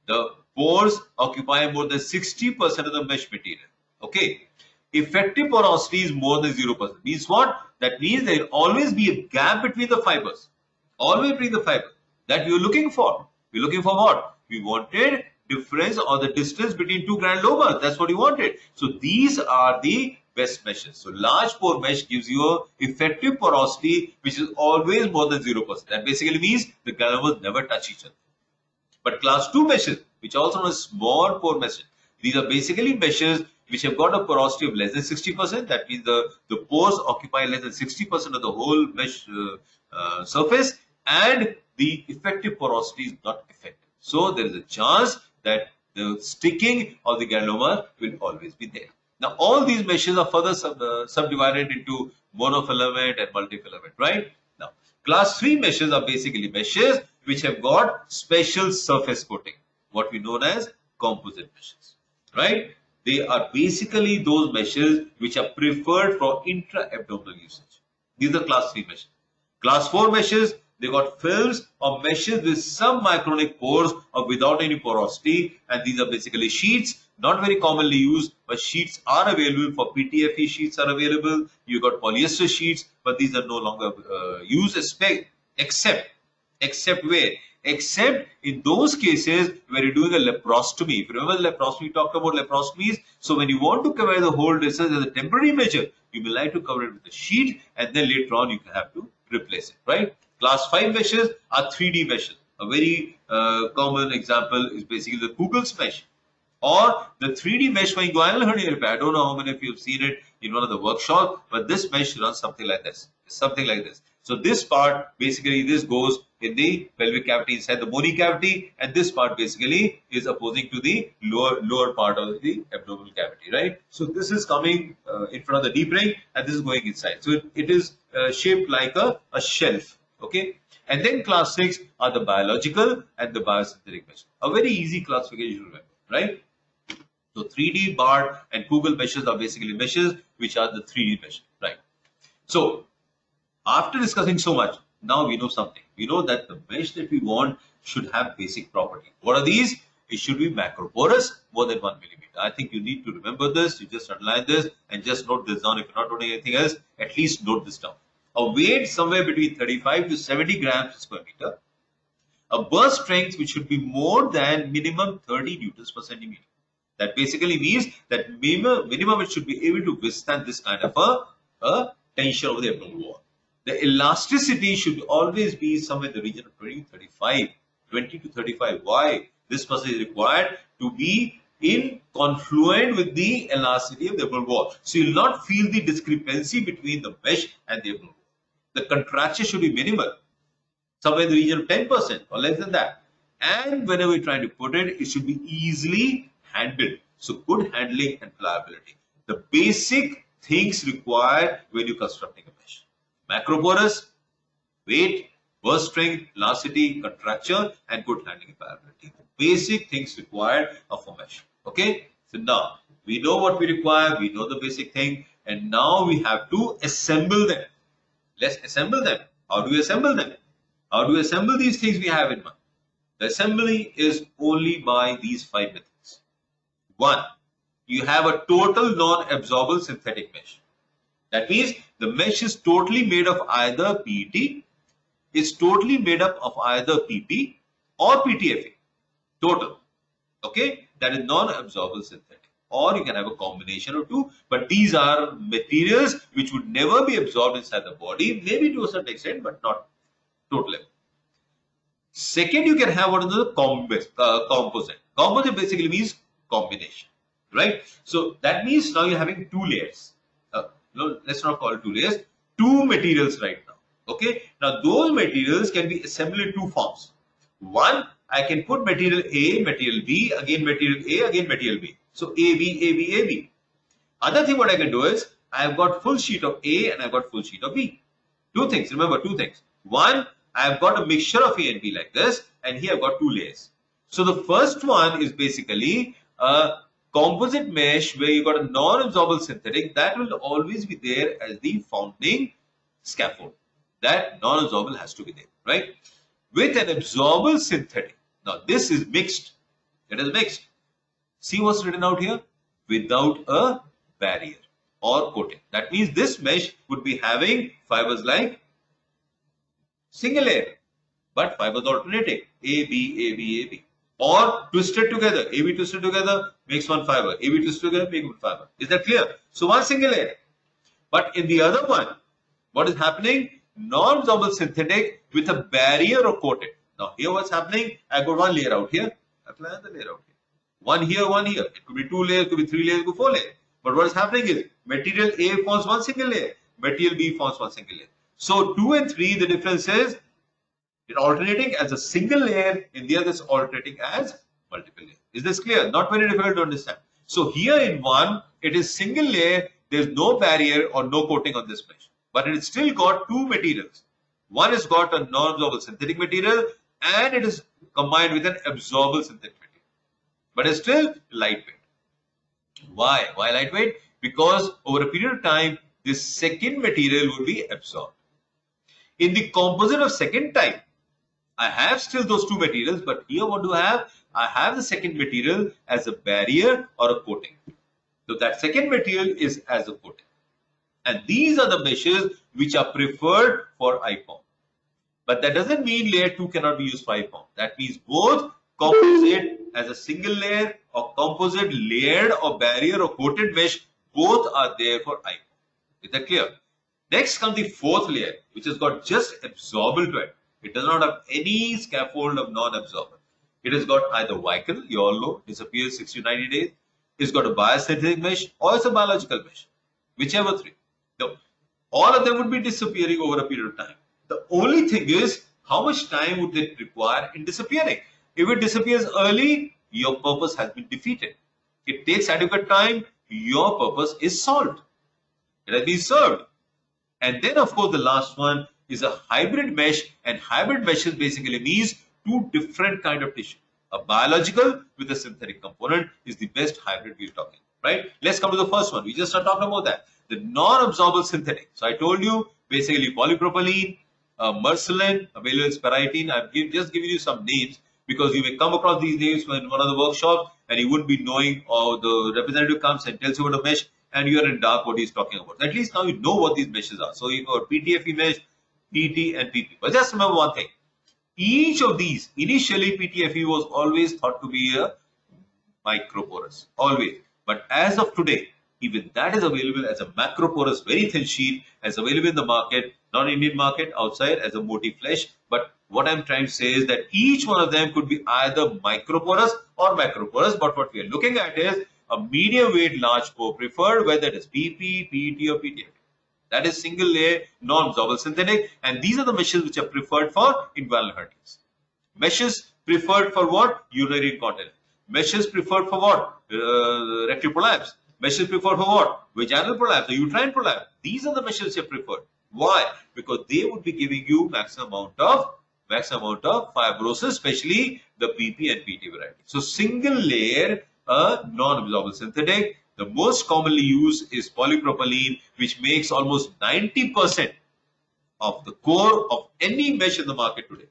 the pores occupy more than 60% of the mesh material. Okay. Effective porosity is more than 0%. Means what? That means there will always be a gap between the fibers. Always between the fibers. That we were looking for. We're looking for what? We wanted difference or the distance between two granulomas. That's what we wanted. So these are the best meshes. So large pore mesh gives you a effective porosity which is always more than 0%. That basically means the granulomas never touch each other. But class 2 meshes, which also known as small pore meshes, these are basically meshes which have got a porosity of less than 60%. That means the pores occupy less than 60% of the whole mesh surface, and the effective porosity is not effective. So there is a chance that the sticking of the granuloma will always be there. Now, all these meshes are further subdivided into monofilament and multifilament, right? Now, class 3 meshes are basically meshes which have got special surface coating, what we know as composite meshes, right? They are basically those meshes which are preferred for intra-abdominal usage. These are class 3 meshes. Class 4 meshes, they got films or meshes with some micronic pores or without any porosity, and these are basically sheets, not very commonly used, but sheets are available. For PTFE sheets are available. You got polyester sheets, but these are no longer used, except where? Except in those cases where you're doing a laparoscopy. If you remember the laparoscopy, we talked about laparoscopies. So when you want to cover the whole disease as a temporary measure, you may like to cover it with a sheet, and then later on you can have to replace it, right? Class 5 meshes are 3D meshes. A very common example is basically the Kugel's mesh or the 3D mesh for inguinal hernia repair. I don't know how many of you have seen it in one of the workshops, but this mesh runs something like this. Something like this. So this part, basically this goes in the pelvic cavity inside the bony cavity, and this part basically is opposing to the lower part of the abdominal cavity, right? So this is coming in front of the deep ring, and this is going inside. So it is shaped like a shelf, okay? And then class 6 are the biological and the biosynthetic mesh. A very easy classification to remember, right? So 3D, BART and Kugel meshes are basically meshes which are the 3D meshes, right? So after discussing so much, now we know something. We know that the mesh that we want should have basic property. What are these? It should be macroporous, more than 1 millimeter. I think you need to remember this. You just underline this and just note this down. If you're not noting anything else, at least note this down. A weight somewhere between 35 to 70 grams per square meter. A burst strength which should be more than minimum 30 newtons per centimeter. That basically means that minimum it should be able to withstand this kind of a tension over the abdominal wall. The elasticity should always be somewhere in the region of 20 to 35. Why? This muscle is required to be in confluent with the elasticity of the abdominal wall. So you will not feel the discrepancy between the mesh and the abdominal wall. The contraction should be minimal, somewhere in the region of 10% or less than that. And whenever you're trying to put it, it should be easily handled. So good handling and pliability. The basic things required when you're constructing a mesh. Macroporous, weight, burst strength, elasticity, contracture, and good handling and pliability. Basic things required of a mesh. Okay? So now, we know what we require, we know the basic thing, and now we have to assemble them. Let's assemble them. How do we assemble them? How do we assemble these things we have in mind? The assembly is only by these 5 methods. 1. You have a total non-absorbable synthetic mesh. That means the mesh is totally made of either PET, is totally made up of either PP or PTFE. Total. Okay? That is non-absorbable synthetic. Or you can have a combination of two, but these are materials which would never be absorbed inside the body, maybe to a certain extent, but not totally. Second, you can have what is the composite. Composite basically means combination, right? So that means now you're having 2 layers. No, let's not call it 2 layers, 2 materials right now. Okay, now those materials can be assembled in 2 forms. One, I can put material A, material B, again material A, again material B. So A, B, A, B, A, B. Other thing what I can do is, I've got full sheet of A and I've got full sheet of B. 2 things, remember 2 things. One, I've got a mixture of A and B like this, and here I've got 2 layers. So the first one is basically a composite mesh where you got a non-absorbable synthetic that will always be there as the founding scaffold. That non-absorbable has to be there, right? With an absorbable synthetic. Now this is mixed. It is mixed. See what's written out here? Without a barrier or coating. That means this mesh would be having fibers like single layer, but fibers alternating A, B, A, B, A, B. Or twisted together. AB twisted together makes one fiber. AB twisted together makes one fiber. Is that clear? So one single layer. But in the other one, what is happening? Non-absorbable synthetic with a barrier or coated. Now here what's happening? I got one layer out here. I apply another layer out here. One here, one here. It could be 2 layers, it could be 3 layers, it could be 4 layers. But what is happening is material A forms one single layer. Material B forms one single layer. So 2 and 3, the difference is it alternating as a single layer, in the other is alternating as multiple layers. Is this clear? Not very difficult to understand. So here in one, it is single layer. There's no barrier or no coating on this mesh, but it's still got two materials. One has got a non-absorbable synthetic material, and it is combined with an absorbable synthetic material, but it's still lightweight. Why? Why lightweight? Because over a period of time, this second material would be absorbed. In the composite of second type, I have still those two materials, but here what do I have? I have the second material as a barrier or a coating. So that second material is as a coating. And these are the meshes which are preferred for IPOM. But that doesn't mean layer 2 cannot be used for IPOM. That means both composite as a single layer or composite layered or barrier or coated mesh, both are there for IPOM. Is that clear? Next comes the fourth layer, which has got just absorbable to it. It does not have any scaffold of non-absorbable. It has got either Vichyl, you all know, disappears 60 to 90 days. It's got a biosynthetic mesh or it's a biological mesh, whichever three. No, all of them would be disappearing over a period of time. The only thing is, how much time would it require in disappearing? If it disappears early, your purpose has been defeated. It takes adequate time, your purpose is solved. It has been served. And then, of course, the last one is a hybrid mesh, and hybrid meshes basically means two different kind of tissue. A biological with a synthetic component is the best hybrid we're talking, right? Let's come to the first one. We just are talking about that. The non-absorbable synthetic. So I told you basically polypropylene, mercilin, available in spiriton. I've just given you some names because you may come across these names in one of the workshops and you wouldn't be knowing, or the representative comes and tells you about a mesh and you are in dark what he's talking about. At least now you know what these meshes are. So you've got PTFE mesh, PT and PP. But just remember one thing. Each of these, initially PTFE was always thought to be a microporous, always. But as of today, even that is available as a macroporous, very thin sheet, as available in the market, non-Indian market, outside as a motif flesh. But what I'm trying to say is that each one of them could be either microporous or macroporous. But what we are looking at is a medium weight large pore preferred, whether it is PP, PET or PTFE. That is single layer non-absorbable synthetic, and these are the meshes which are preferred for inguinal hernias. Meshes preferred for what? Urinary incontinence. Meshes preferred for what? Rectal prolapse. Meshes preferred for what? Vaginal prolapse or uterine prolapse. These are the meshes which are preferred. Why? Because they would be giving you maximum amount of fibrosis, especially the PP and PT variety. So single layer non-absorbable synthetic. The most commonly used is polypropylene, which makes almost 90% of the core of any mesh in the market today.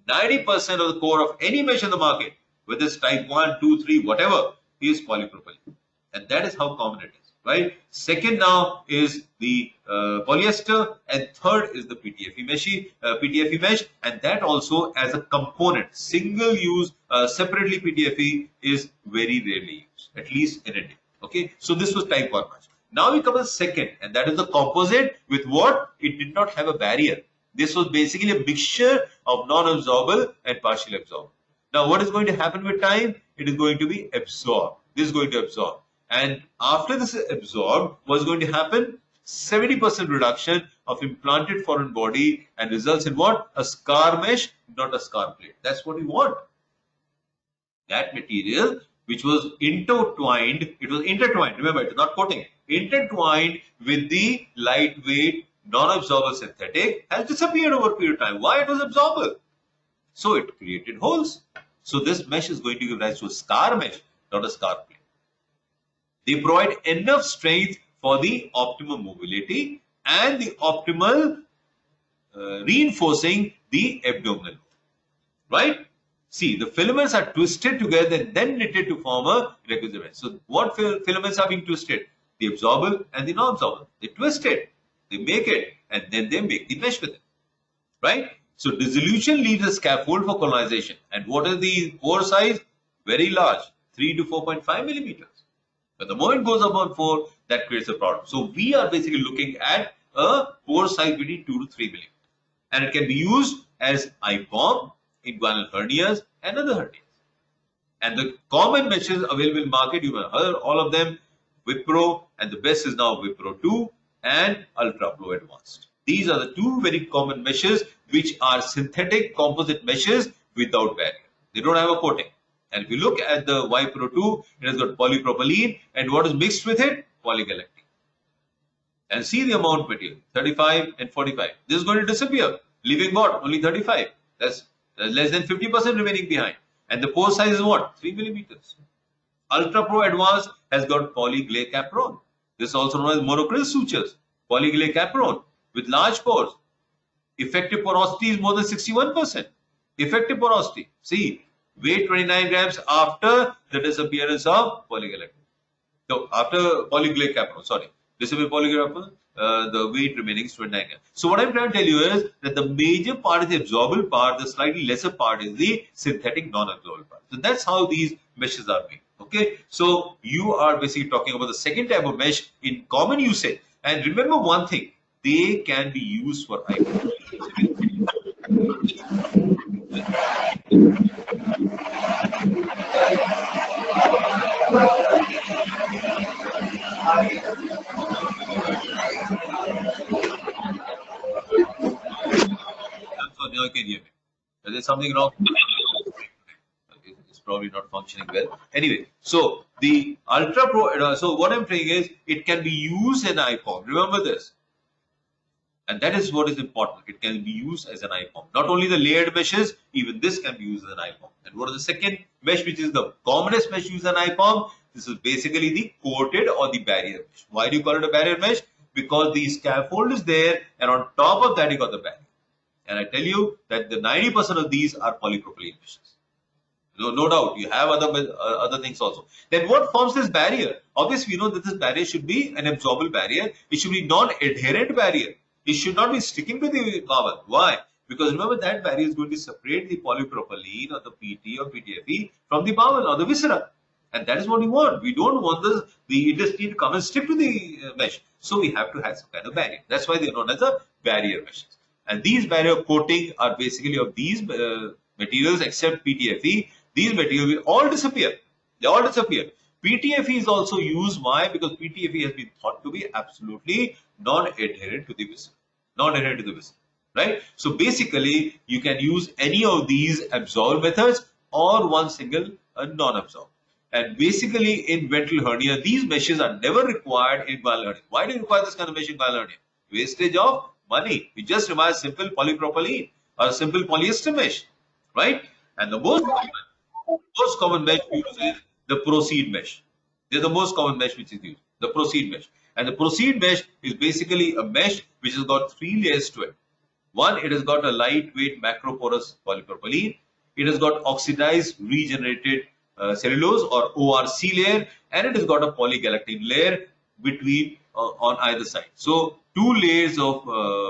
90% of the core of any mesh in the market, whether it's type 1, 2, 3, whatever, is polypropylene. And that is how common it is, right? Second now is the polyester, and third is the PTFE mesh, and that also as a component, single use, separately PTFE is very rarely used, at least in India. Okay, so this was type 1 mesh. Now we come to the second, and that is the composite with what? It did not have a barrier. This was basically a mixture of non-absorbable and partially absorbed. Now what is going to happen with time? It is going to be absorbed. This is going to absorb. And after this is absorbed, what's going to happen? 70% reduction of implanted foreign body, and results in what? A scar mesh, not a scar plate. That's what we want. That material which was intertwined, remember, it is not coating, intertwined with the lightweight non-absorbable synthetic, has disappeared over a period of time. Why? It was absorbable. So it created holes. So this mesh is going to give rise to a scar mesh, not a scar plate. They provide enough strength for the optimum mobility and the optimal reinforcing the abdominal, right? See, the filaments are twisted together and then knitted to form a requisite mesh. So what filaments are being twisted? The absorbable and the non-absorbable. They twist it, they make it, and then they make the mesh with it, right? So dissolution leaves a scaffold for colonization. And what is the pore size? Very large, 3 to 4.5 millimeters. But the moment it goes above 4, that creates a problem. So we are basically looking at a pore size between 2 to 3 millimeters. And it can be used as IPOM, inguinal hernias, and other hernias. And the common meshes available in market, you have heard all of them, Wipro, and the best is now Wipro 2 and Ultra Pro Advanced. These are the two very common meshes which are synthetic composite meshes without barrier. They don't have a coating. And if you look at the Y Pro 2, it has got polypropylene, and what is mixed with it? Polygalactic. And see the amount material, 35 and 45. This is going to disappear. Leaving what? Only 35. That's less than 50% remaining behind. And the pore size is what? 3 millimeters. Ultra Pro Advanced has got polyglycapron. This is also known as monocryl sutures. Polyglycapron with large pores. Effective porosity is more than 61%. Effective porosity. See, weight 29 grams after the disappearance of polygalactic. So after polyglycapron, sorry, disappear polyglycapron, the weight remaining is 29 grams. So what I'm trying to tell you is that the major part is the absorbable part, the slightly lesser part is the synthetic non-absorbable part. So that's how these meshes are made. Okay, so you are basically talking about the second type of mesh in common usage. And remember one thing, they can be used for eye. So now you can hear me. There's something wrong. It's probably not functioning well. Anyway, so the Ultra Pro, so what I'm saying is it can be used in eye form. Remember this. And that is what is important. It can be used as an eye form. Not only the layered meshes, even this can be used as an eye form. And what is the second mesh, which is the commonest mesh used as an eye form? This is basically the coated or the barrier mesh. Why do you call it a barrier mesh? Because the scaffold is there, and on top of that you got the barrier. And I tell you that the 90% of these are polypropylene meshes. No doubt, you have other things also. Then what forms this barrier? Obviously, we know that this barrier should be an absorbable barrier. It should be non-adherent barrier. It should not be sticking to the bowel. Why? Because remember that barrier is going to separate the polypropylene or the PT or PTFE from the bowel or the viscera. And that is what we want. We don't want the intestine to come and stick to the mesh. So we have to have some kind of barrier. That's why they are known as the barrier meshes. And these barrier coating are basically of these materials except PTFE. These materials will all disappear. They all disappear. PTFE is also used. Why? Because PTFE has been thought to be absolutely non-adherent to the viscera. Non-adherent to the viscera. Right? So basically, you can use any of these absorb methods or one single non-absorb. And basically, in ventral hernia, these meshes are never required in inguinal hernia. Why do you require this kind of mesh in inguinal hernia? Wastage of money. You just require simple polypropylene or a simple polyester mesh. Right? And the most common mesh used is the proceed mesh. They're the most common mesh which is used, the proceed mesh. And the proceed mesh is basically a mesh which has got 3 layers to it. One, it has got a lightweight macroporous polypropylene. It has got oxidized regenerated cellulose or ORC layer, and it has got a polygalactin layer between on either side. So 2 layers of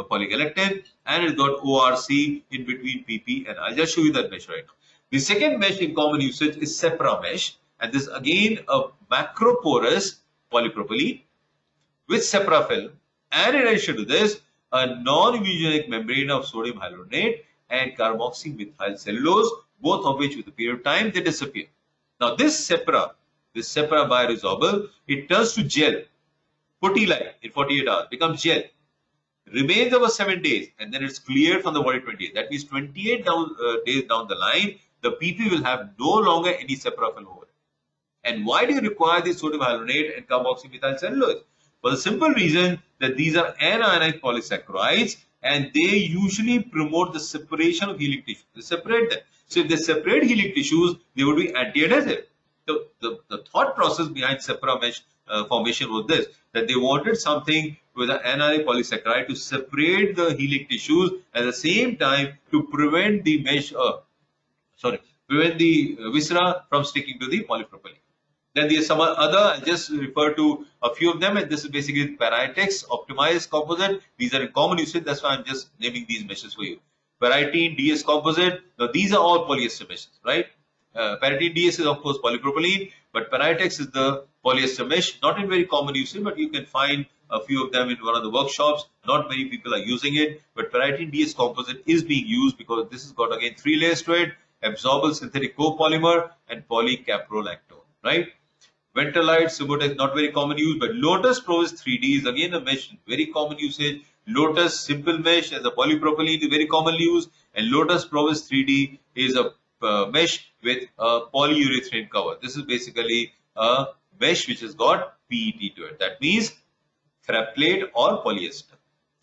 polygalactin, and it's got ORC in between PP, and I'll just show you that mesh right now. The second mesh in common usage is sepra mesh, and this is again a macroporous polypropylene with sepra film, and in addition to this, a non-immunogenic membrane of sodium hyaluronate and carboxymethyl cellulose, both of which with a period of time they disappear. Now this sepra bioresorbable, it turns to gel, putty-like in 48 hours, becomes gel, remains over 7 days, and then it's cleared from the body 28. That means 28 days down the line, the PP will have no longer any sepra film over it. And why do you require the sodium hyaluronate and carboxymethyl cellulose? For the simple reason that these are anionic polysaccharides, and they usually promote the separation of healing tissues. They separate them. So if they separate healing tissues, they would be anti-adhesive. So the thought process behind sepra mesh formation was this, that they wanted something with an anionic polysaccharide to separate the healing tissues at the same time to prevent the mesh, prevent the viscera from sticking to the polypropylene. Then there's some other, I'll just refer to a few of them, and this is basically Paratex optimized composite. These are in common usage, that's why I'm just naming these meshes for you. Paratene DS composite, now these are all polyester meshes, right? Paratene DS is of course polypropylene, but Paratex is the polyester mesh, not in very common usage, but you can find a few of them in one of the workshops. Not many people are using it, but Paratene DS composite is being used because this has got again 3 layers to it, absorbable synthetic copolymer and polycaprolactone, right? Ventralite, Subotex, not very common use, but Lotus Pro is 3D is again a mesh, very common usage. Lotus Simple Mesh as a polypropylene is very common use, and Lotus Pro is 3D is a mesh with a polyurethane cover. This is basically a mesh which has got PET to it. That means plate or polyester,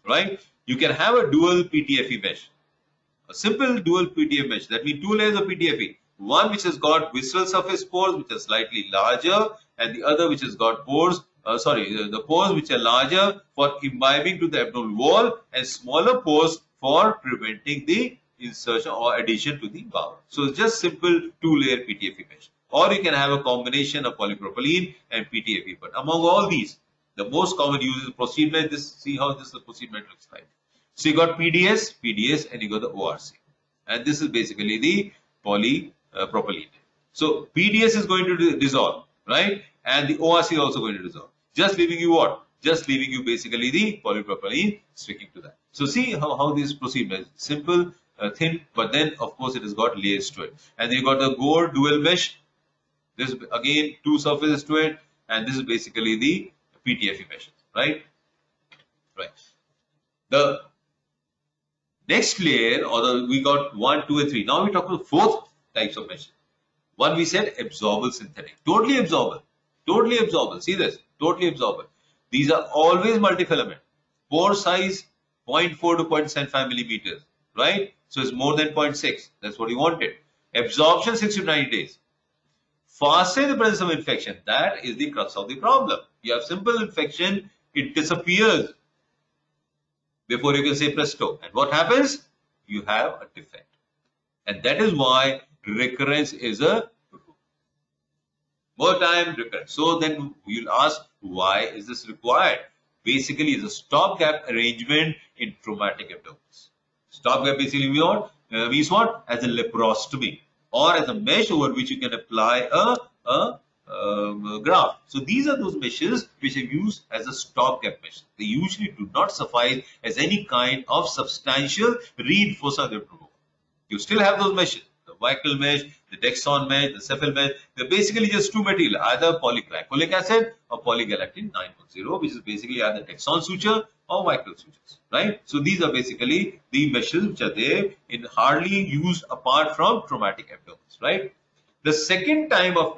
right? You can have a dual PTFE mesh, a simple dual PTFE mesh. That means two layers of PTFE. One which has got visceral surface pores which are slightly larger, and the other which has got pores, the pores which are larger for imbibing to the abdominal wall and smaller pores for preventing the insertion or addition to the bowel. So it's just simple two-layer PTFE mesh. Or you can have a combination of polypropylene and PTFE. But among all these, the most common use is proceed mesh. See how this proceed mesh looks like. So you got PDS, and you got the ORC. And this is basically the polypropylene. So PDS is going to dissolve, right? And the ORC is also going to dissolve. Just leaving you what? Just leaving you basically the polypropylene sticking to that. So see how this proceed mesh. Simple, thin, but then of course it has got layers to it. And then you got the Gore dual mesh. This again two surfaces to it, and this is basically the PTFE meshes, right? Right. The next layer, we got 1, 2, and 3. Now we talk about fourth types of meshes. One we said absorbable synthetic, totally absorbable, totally absorbable. See this, totally absorbable. These are always multifilament. Pore size 0.4 to 0.75 millimeters, right? So it's more than 0.6. That's what you wanted. Absorption 60 to 90 days. Faster in the presence of infection. That is the crux of the problem. You have simple infection, it disappears before you can say presto. And what happens? You have a defect. And that is why recurrence is a more time recurrence. So then you'll ask, why is this required? Basically, it's a stopgap arrangement in traumatic abdomens. Stopgap basically means what? As a laparostomy, or as a mesh over which you can apply a graft. So these are those meshes which are used as a stopgap mesh. They usually do not suffice as any kind of substantial reinforcement of the abdomen. You still have those meshes, the Vicryl mesh, the Dexon mesh, the Cephal mesh. They're basically just two material, either polyglycolic acid or polygalactin 910, which is basically either Dexon suture or Vicryl sutures, right? So these are basically the meshes which are there in hardly used apart from traumatic abdomens, right? The second type of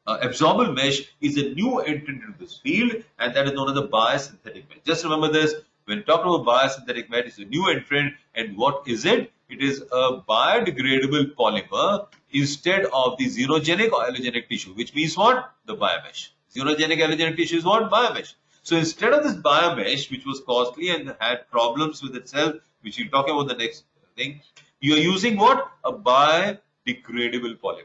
absorbable mesh is a new entrant into this field, and that is known as the biosynthetic mesh. Just remember this, when talking about biosynthetic mesh, it's a new entrant, and what is it? It is a biodegradable polymer instead of the xenogenic or allogenic tissue, which means what? The biomesh. Xenogenic allogenic tissue is what? Biomesh. So instead of this biomesh, which was costly and had problems with itself, which we'll talk about the next thing, you are using what? A biodegradable polymer.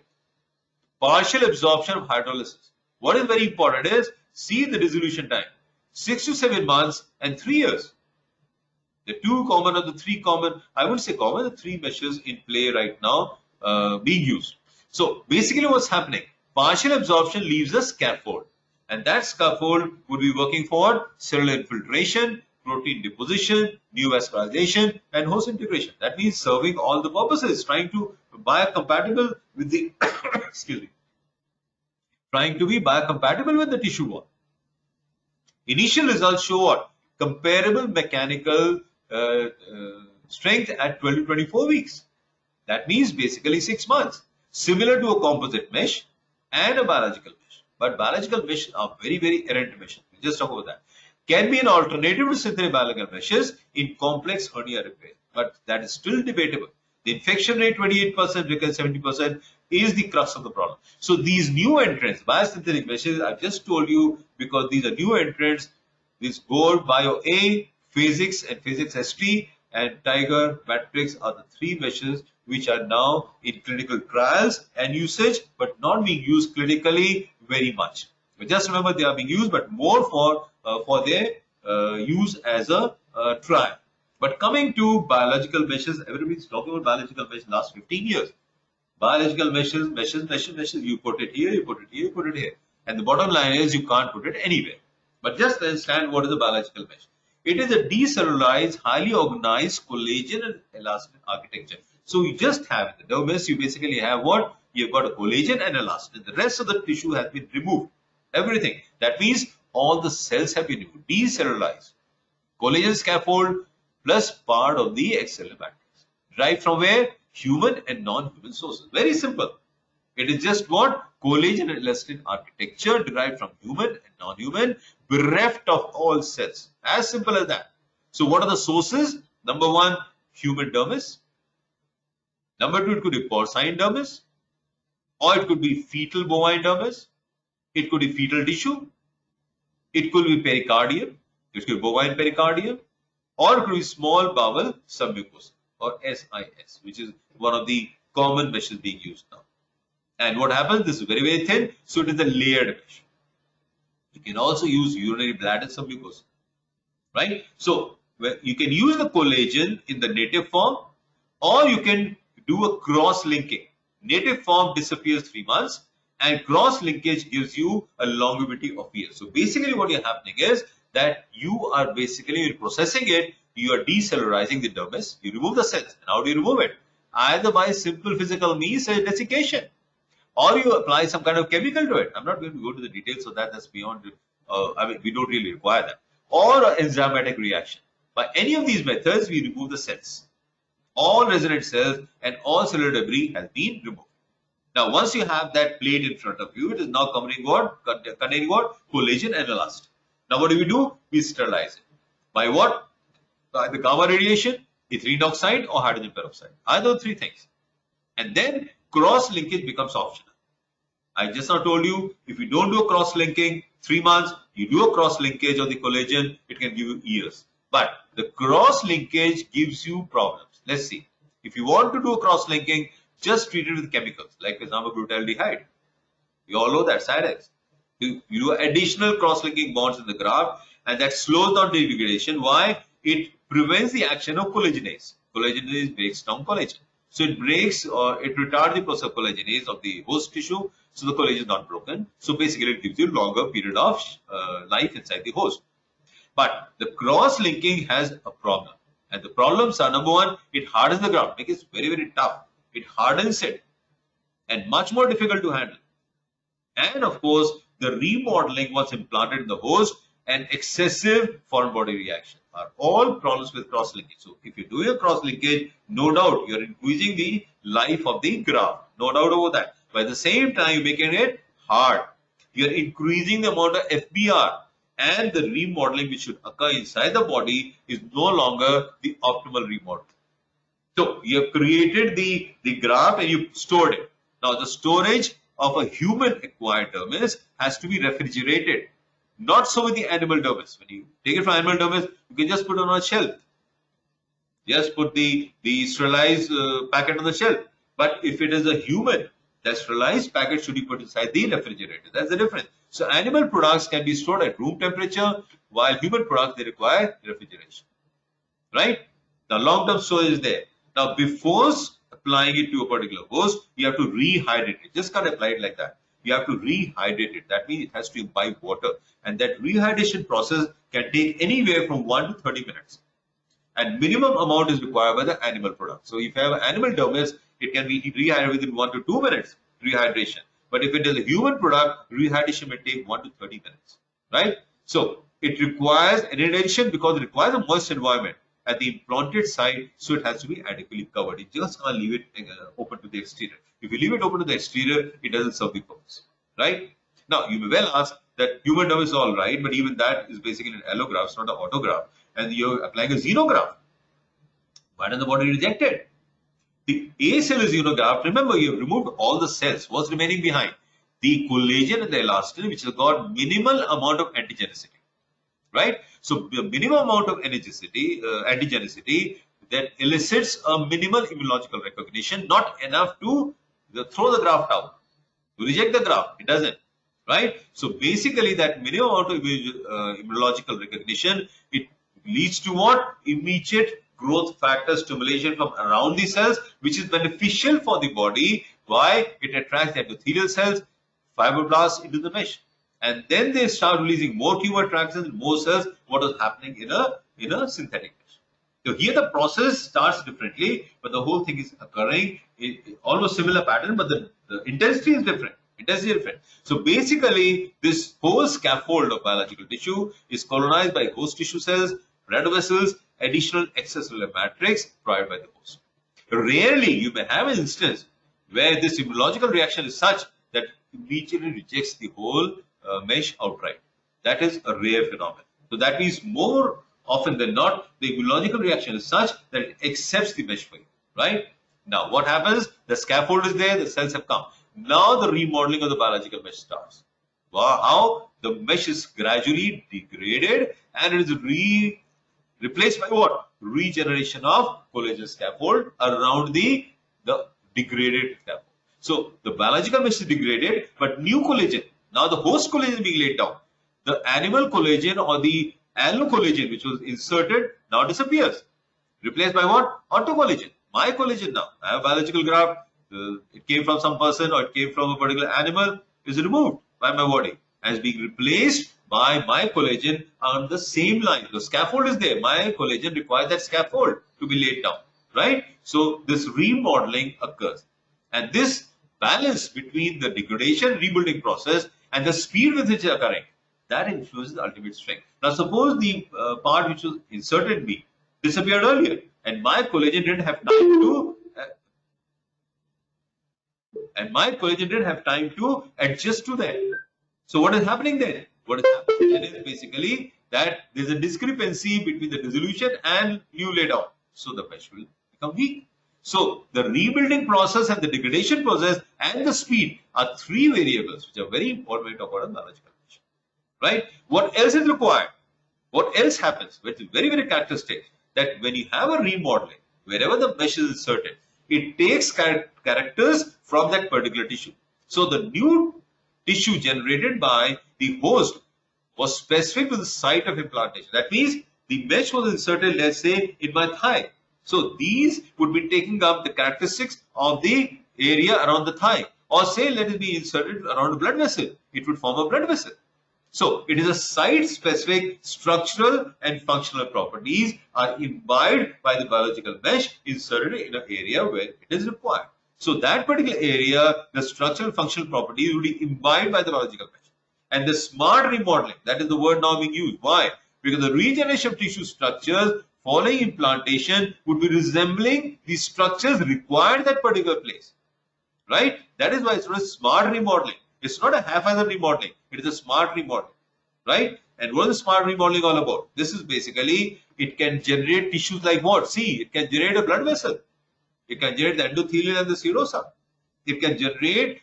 Partial absorption of hydrolysis. What is very important is, see the dissolution time. 6 to 7 months and 3 years. The two common or the three common, I would say common, the three meshes in play right now being used. So basically what's happening? Partial absorption leaves a scaffold. And that scaffold would be working for cellular infiltration, protein deposition, neovascularization, and host integration. That means serving all the purposes, trying to biocompatible with the excuse me, trying to be biocompatible with the tissue wall. Initial results show what? Comparable mechanical strength at 12 to 24 weeks. That means basically 6 months. Similar to a composite mesh and a biological mesh. But biological meshes are very, very errant meshes. We'll just talk about that. Can be an alternative to synthetic biological meshes in complex hernia repair. But that is still debatable. The infection rate 28%, recurrence 70% is the crux of the problem. So these new entrants, biosynthetic meshes, I've just told you because these are new entrants. This Gold, Bio A, Phasix and Phasix ST and Tiger Matrix are the three meshes which are now in clinical trials and usage, but not being used clinically very much. But just remember they are being used, but more for their use as a trial. But coming to biological meshes, everybody's talking about biological meshes last 15 years. Biological meshes, you put it here, you put it here, you put it here. And the bottom line is you can't put it anywhere. But just understand what is a biological mesh. It is a decellularized, highly organized collagen and elastin architecture. So you just have the dermis, you basically have what? You've got a collagen and elastin. The rest of the tissue has been removed. Everything. That means all the cells have been removed. Decellularized. Collagen scaffold plus part of the excellular matrix. Derived from where? human and non-human sources. Very simple. It is just what? Collagen and elastin architecture derived from human and non-human, bereft of all cells. As simple as that. So what are the sources? Number one, human dermis. Number two, it could be porcine dermis, or it could be fetal bovine dermis. It could be fetal tissue. It could be pericardium. It could be bovine pericardium, or it could be small bowel submucosa, or SIS, which is one of the common meshes being used now. And what happens? This is very, very thin, so it is a layered mesh. You can also use urinary bladder submucosa, right? So you can use the collagen in the native form, or you can do a cross-linking. Native form disappears 3 months, and cross-linkage gives you a longevity of years. So basically what is happening is that you are basically processing it, you are decellularizing the dermis, you remove the cells. And how do you remove it? Either by simple physical means, desiccation, or you apply some kind of chemical to it. I'm not going to go to the details of that, that's beyond, I mean, we don't really require that. Or an enzymatic reaction. By any of these methods, we remove the cells. All resident cells and all cellular debris has been removed. Now, once you have that plate in front of you, it is now containing what? Collagen and elastin. Now, what do? We sterilize it. By what? By the gamma radiation, ethylene oxide, or hydrogen peroxide. Either three things. And then cross-linkage becomes optional. I just now told you, if you don't do a cross-linking, 3 months, you do a cross-linkage of the collagen, it can give you years. But the cross-linkage gives you problems. Let's see. If you want to do a cross-linking, just treat it with chemicals, like for example, glutaldehyde. You all know that, Sidex. You do additional cross-linking bonds in the graft, and that slows down the degradation. Why? It prevents the action of collagenase. Collagenase breaks down collagen. So it breaks or it retards the process of collagenase of the host tissue, so the collagen is not broken. So basically it gives you longer period of life inside the host. But the cross-linking has a problem. And the problems are, number one, it hardens the graft, makes it very, very tough. It hardens it and much more difficult to handle. And of course, the remodeling once implanted in the host and excessive foreign body reaction are all problems with cross-linkage. So if you do a cross-linkage, no doubt you're increasing the life of the graft. No doubt over that. But at the same time, you're making it hard. You're increasing the amount of FBR, and the remodeling which should occur inside the body is no longer the optimal remodeling. So you have created the graft and you stored it. Now the storage of a human acquired dermis has to be refrigerated. Not so with the animal dermis. When you take it from animal dermis, you can just put it on a shelf. Just put the sterilized packet on the shelf. But if it is a human, the sterilized packet should be put inside the refrigerator. That's the difference. So animal products can be stored at room temperature, while human products, they require refrigeration. Right? Now long-term storage is there. Now before applying it to a particular host, you have to rehydrate it. Just can't apply it like that. You have to rehydrate it. That means it has to imbibe water. And that rehydration process can take anywhere from 1 to 30 minutes. And minimum amount is required by the animal product. So if you have an animal dermis, it can be rehydrated within 1 to 2 minutes rehydration. But if it is a human product, rehydration may take 1 to 30 minutes. Right? So it requires an addition because it requires a moist environment at the implanted site, so it has to be adequately covered. You just can't leave it open to the exterior. If you leave it open to the exterior, it doesn't serve the purpose. Right? Now, you may well ask that human dermis is all right, but even that is basically an allograft, it's not an autograft. And you're applying a xenograft. Why does the body reject it? The A cell is xenograft. Remember, you have removed all the cells. What's remaining behind? The collagen and the elastin, which has got minimal amount of antigenicity. Right? So the minimum amount of antigenicity that elicits a minimal immunological recognition, not enough to throw the graft out, to reject the graft. It doesn't. Right? So basically that minimum amount of immunological recognition, it leads to what? Immediate growth factor stimulation from around the cells, which is beneficial for the body. Why? It attracts the endothelial cells, fibroblasts into the mesh. And then they start releasing more tumor attractions, more cells, what is happening in a synthetic mesh. So here the process starts differently, but the whole thing is occurring in almost similar pattern, but the intensity is different. So basically, this whole scaffold of biological tissue is colonized by host tissue cells, red vessels, additional extracellular matrix provided by the host. Rarely you may have an instance where this immunological reaction is such that immediately rejects the whole mesh outright. That is a rare phenomenon. So that means more often than not, the immunological reaction is such that it accepts the mesh for you, right? Now, what happens? The scaffold is there, the cells have come. Now the remodeling of the biological mesh starts. Wow, how the mesh is gradually degraded and it is replaced by what? Regeneration of collagen scaffold around the degraded scaffold. So the biological mesh is degraded, but new collagen, now the host collagen is being laid down. The animal collagen or the allo-collagen which was inserted now disappears. Replaced by what? Autocollagen. My collagen now. I have biological graft. It came from some person or it came from a particular animal. Is removed by my body as being replaced by my collagen on the same line. The scaffold is there. My collagen requires that scaffold to be laid down, right? So this remodeling occurs, and this balance between the degradation rebuilding process and the speed with which it is occurring, that influences the ultimate strength. Now, suppose the part which was inserted in me disappeared earlier, and my collagen didn't have time to adjust to that. So what is happening then? What is happening is basically that there is a discrepancy between the dissolution and new laydown. So the mesh will become weak. So the rebuilding process and the degradation process and the speed are three variables which are very important when we talk about a biological mesh. Right? What else is required? What else happens? Which is very, very characteristic, that when you have a remodeling, wherever the mesh is inserted, it takes characters from that particular tissue. So the new tissue generated by the host was specific to the site of implantation. That means the mesh was inserted, let's say, in my thigh. So these would be taking up the characteristics of the area around the thigh. Or say, let it be inserted around a blood vessel. It would form a blood vessel. So it is a site-specific structural and functional properties are imbibed by the biological mesh inserted in an area where it is required. So that particular area, the structural and functional properties will be imbibed by the biological mesh. And the smart remodeling, that is the word now being used. Why? Because the regeneration of tissue structures following implantation would be resembling the structures required in that particular place. Right? That is why it's a smart remodeling. It's not a haphazard remodeling. It is a smart remodeling. Right? And what is smart remodeling all about? This is basically, it can generate tissues like what? See, it can generate a blood vessel. It can generate the endothelial and the serosa. It can generate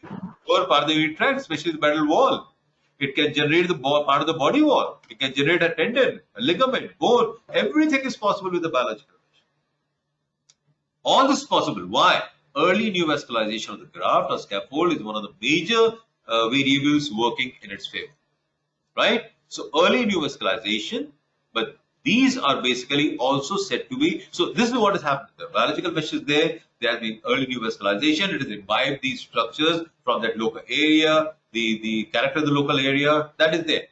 lower part of the urinary tract, especially the pedal wall. It can generate the part of the body wall. It can generate a tendon, a ligament, bone. Everything is possible with the biological mesh. All this is possible. Why? Early neovascularization of the graft or scaffold is one of the major variables working in its favor. Right? So early neovascularization, but these are basically also said to be, so this is what has happened. The biological mesh is there. There has been early neovascularization. It has imbibed these structures from that local area, the character of the local area, that is there.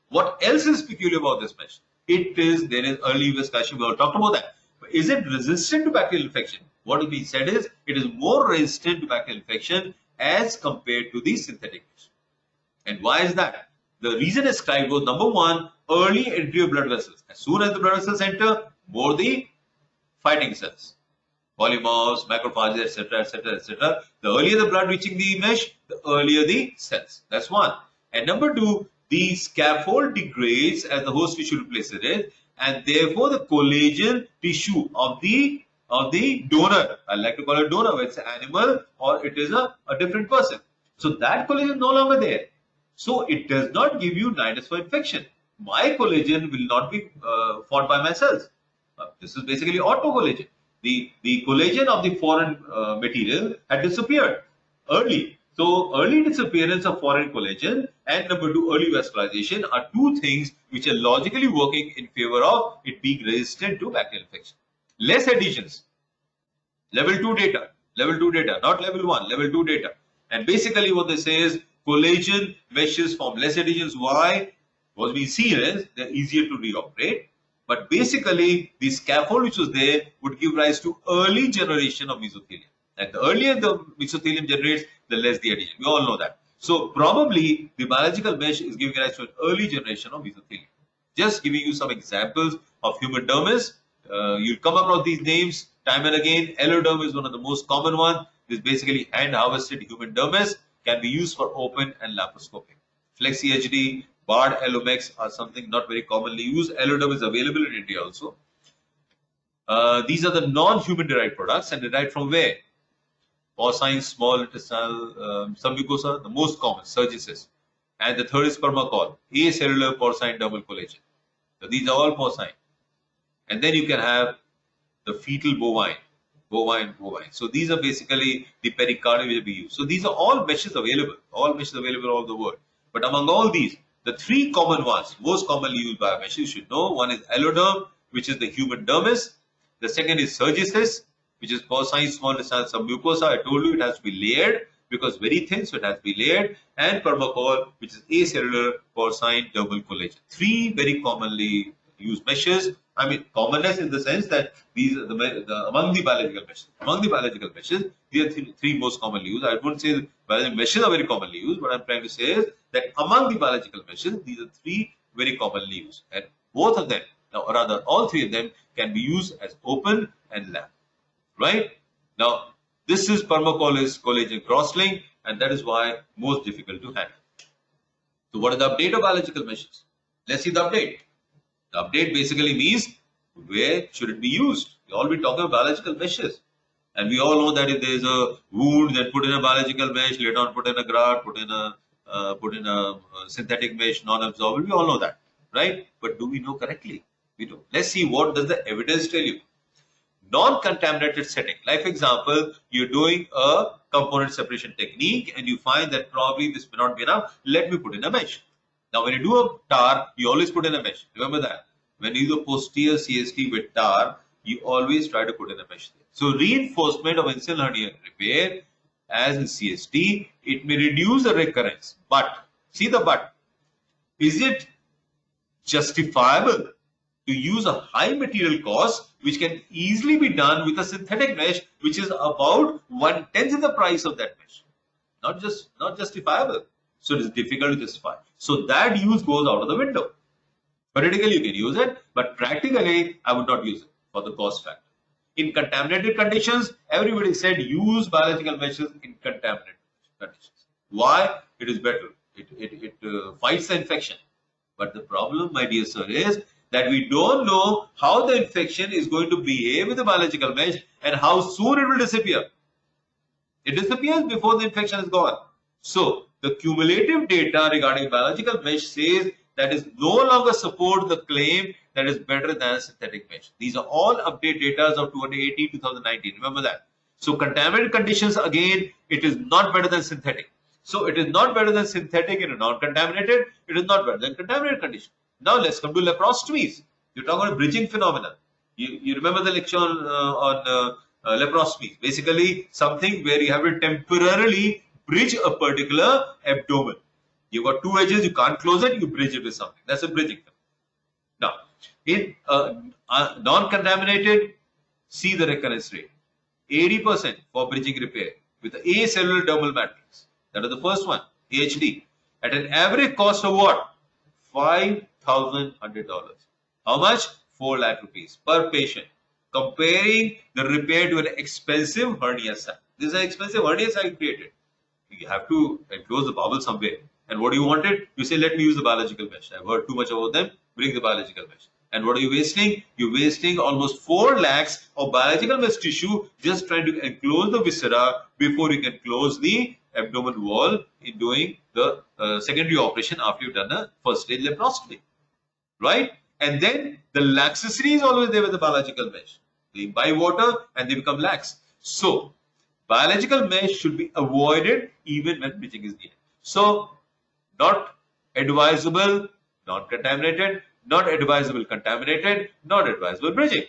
What else is peculiar about this mesh? There is early neovascularization. We all talked about that. But is it resistant to bacterial infection? What we said is, it is more resistant to bacterial infection as compared to the synthetic mesh. And why is that? The reason ascribed was, number one, early entry of blood vessels. As soon as the blood vessels enter, more the fighting cells, polymorphs, macrophages, etc., etc., etc. The earlier the blood reaching the mesh, the earlier the cells. That's one. And number two, the scaffold degrades as the host tissue replaces it, and therefore the collagen tissue of the donor, I like to call it donor, whether it's an animal or it is a different person. So that collagen is no longer there. So it does not give you nidus for infection. My collagen will not be fought by my cells. This is basically autocollagen. The collagen of the foreign material had disappeared early. So early disappearance of foreign collagen and number two, early vascularization are two things which are logically working in favor of it being resistant to bacterial infection. Less adhesions. Level 2 data, not level 1, level 2 data. And basically what they say is collagen meshes form less adhesions. Why? What we see is they're easier to reoperate. But basically the scaffold which was there would give rise to early generation of mesothelium. And the earlier the mesothelium generates, the less the adhesion. We all know that. So probably the biological mesh is giving rise to an early generation of mesothelium. Just giving you some examples of human dermis. You'll come across these names time and again. Alloderm is one of the most common ones. This basically hand harvested human dermis, can be used for open and laparoscopic. Flexi HD, barred allomex are something not very commonly used. Alloderm is available in India also. These are the non-human derived products, and derived from where? Porcine, small intestinal submucosa, the most common, Surgisis. And the third is permacol, acellular porcine dermal collagen. So these are all porcine. And then you can have the fetal bovine. So these are basically the pericardium which we use. So these are all meshes available, all over the world. But among all these, the three common ones, most commonly used by meshes, you should know. One is alloderm, which is the human dermis. The second is Surgisis, which is porcine small intestinal submucosa. I told you it has to be layered because very thin, so it has to be layered. And permacol, which is acellular porcine dermal collagen. Three very commonly used meshes. I mean, commonness in the sense that these are among the biological meshes. Among the biological meshes, these are three most commonly used. I wouldn't say biological meshes are very commonly used. What I'm trying to say is that among the biological meshes, these are three very commonly used. And both of them, or rather all three of them, can be used as open and lap. Right? Now, this is permacol is collagen cross-link, and that is why most difficult to handle. So what is the update of biological meshes? Let's see the update. The update basically means where should it be used? We all been talking about biological meshes. And we all know that if there is a wound, then put in a biological mesh, later on put in a graft, put in a synthetic mesh, non-absorbable. We all know that, right? But do we know correctly? We don't. Let's see what does the evidence tell you. Non-contaminated setting. Like for example, you're doing a component separation technique and you find that probably this may not be enough. Let me put in a mesh. Now, when you do a TAR, you always put in a mesh. Remember that. When you do a posterior CST with TAR, you always try to put in a mesh there. So, reinforcement of incisional hernia repair, as in CST, it may reduce the recurrence. But, see the but. Is it justifiable to use a high material cost, which can easily be done with a synthetic mesh, which is about 1/10 of the price of that mesh? Not justifiable. So it is difficult to justify. So that use goes out of the window. Theoretically, you can use it, but practically, I would not use it for the cost factor. In contaminated conditions, everybody said use biological meshes in contaminated conditions. Why? It is better. It fights the infection. But the problem, my dear sir, is that we don't know how the infection is going to behave with the biological mesh and how soon it will disappear. It disappears before the infection is gone. So, the cumulative data regarding biological mesh says that is no longer support the claim that is better than synthetic mesh. These are all update data of 2018-2019. Remember that. So, contaminated conditions, again, it is not better than synthetic. So, it is not better than synthetic in a non-contaminated. It is not better than contaminated condition. Now, let's come to laparostomies. You're talking about bridging phenomena. You remember the lecture on laparostomies. Basically, something where you have to temporarily bridge a particular abdomen. You've got two edges, you can't close it, you bridge it with something. That's a bridging. Now, in non-contaminated, see the recurrence rate. 80% for bridging repair with the acellular dermal matrix. That is the first one, AHD. At an average cost of what? $5,100. How much? 4 lakh rupees per patient. Comparing the repair to an expensive hernia sac. This is an expensive hernia sac created. You have to enclose the bowel somewhere. And what do you want it? You say, let me use the biological mesh. I've heard too much about them. Bring the biological mesh. And what are you wasting? You're wasting almost 4 lakhs of biological mesh tissue just trying to enclose the viscera before you can close the abdominal wall in doing the secondary operation after you've done a first stage laparoscopy. Right? And then the laxity is always there with the biological mesh. They imbibe water and they become lax. So, biological mesh should be avoided even when bridging is needed. So, not advisable, non-contaminated, not advisable contaminated, not advisable bridging.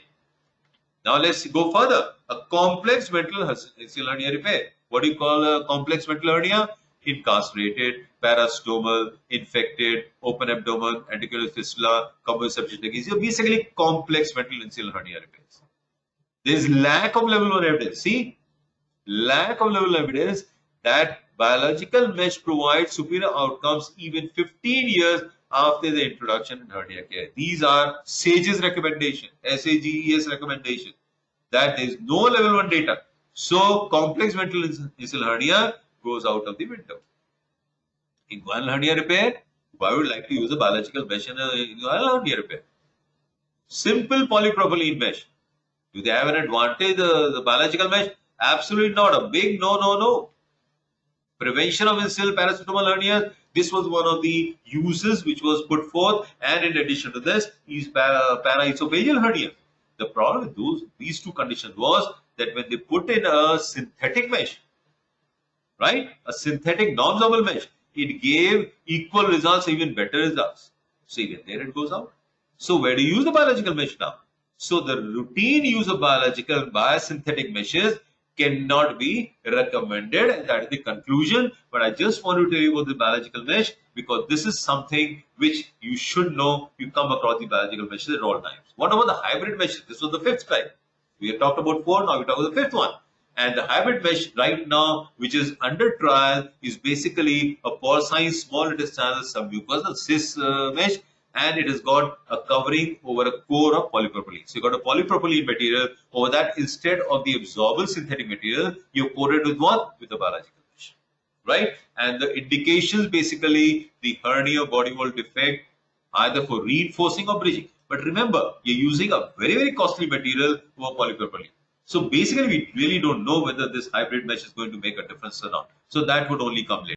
Now, let's go further. A complex ventral hernia repair. What do you call a complex ventral hernia? Incarcerated, parastomal, infected, open abdomen, anticular fistula, composite septic. These are basically complex ventral hernia repairs. There is lack of level 1 evidence. See? Lack of level evidence that biological mesh provides superior outcomes even 15 years after the introduction in hernia care. These are SAGES recommendation, SAGES recommendation, that there is no level 1 data. So complex ventral inguinal hernia goes out of the window. Inguinal hernia repair, why would like to use a biological mesh in inguinal hernia repair? Simple polypropylene mesh. Do they have an advantage, the biological mesh? Absolutely not. A big no. Prevention of incisional parasitomal hernias. This was one of the uses which was put forth, and in addition to this is paraesophageal hernia. The problem with these two conditions was that when they put in a synthetic mesh, right, a synthetic non-absorbable mesh, it gave equal results, even better results. So even there it goes out. So where do you use the biological mesh now? So the routine use of biological biosynthetic meshes cannot be recommended, and that is the conclusion. But I just want to tell you about the biological mesh because this is something which you should know. You come across the biological meshes at all times. What about the hybrid meshes? This was the 5th type. We have talked about 4, now we talk about the 5th one. And the hybrid mesh right now, which is under trial, is basically a porcine small intestinal submucosal cis mesh, and it has got a covering over a core of polypropylene. So you got a polypropylene material over that. Instead of the absorbable synthetic material, you coated with what? With the biological mesh, right? And the indications basically the hernia body wall defect, either for reinforcing or bridging. But remember, you're using a very costly material over polypropylene. So basically, we really don't know whether this hybrid mesh is going to make a difference or not. So that would only come later.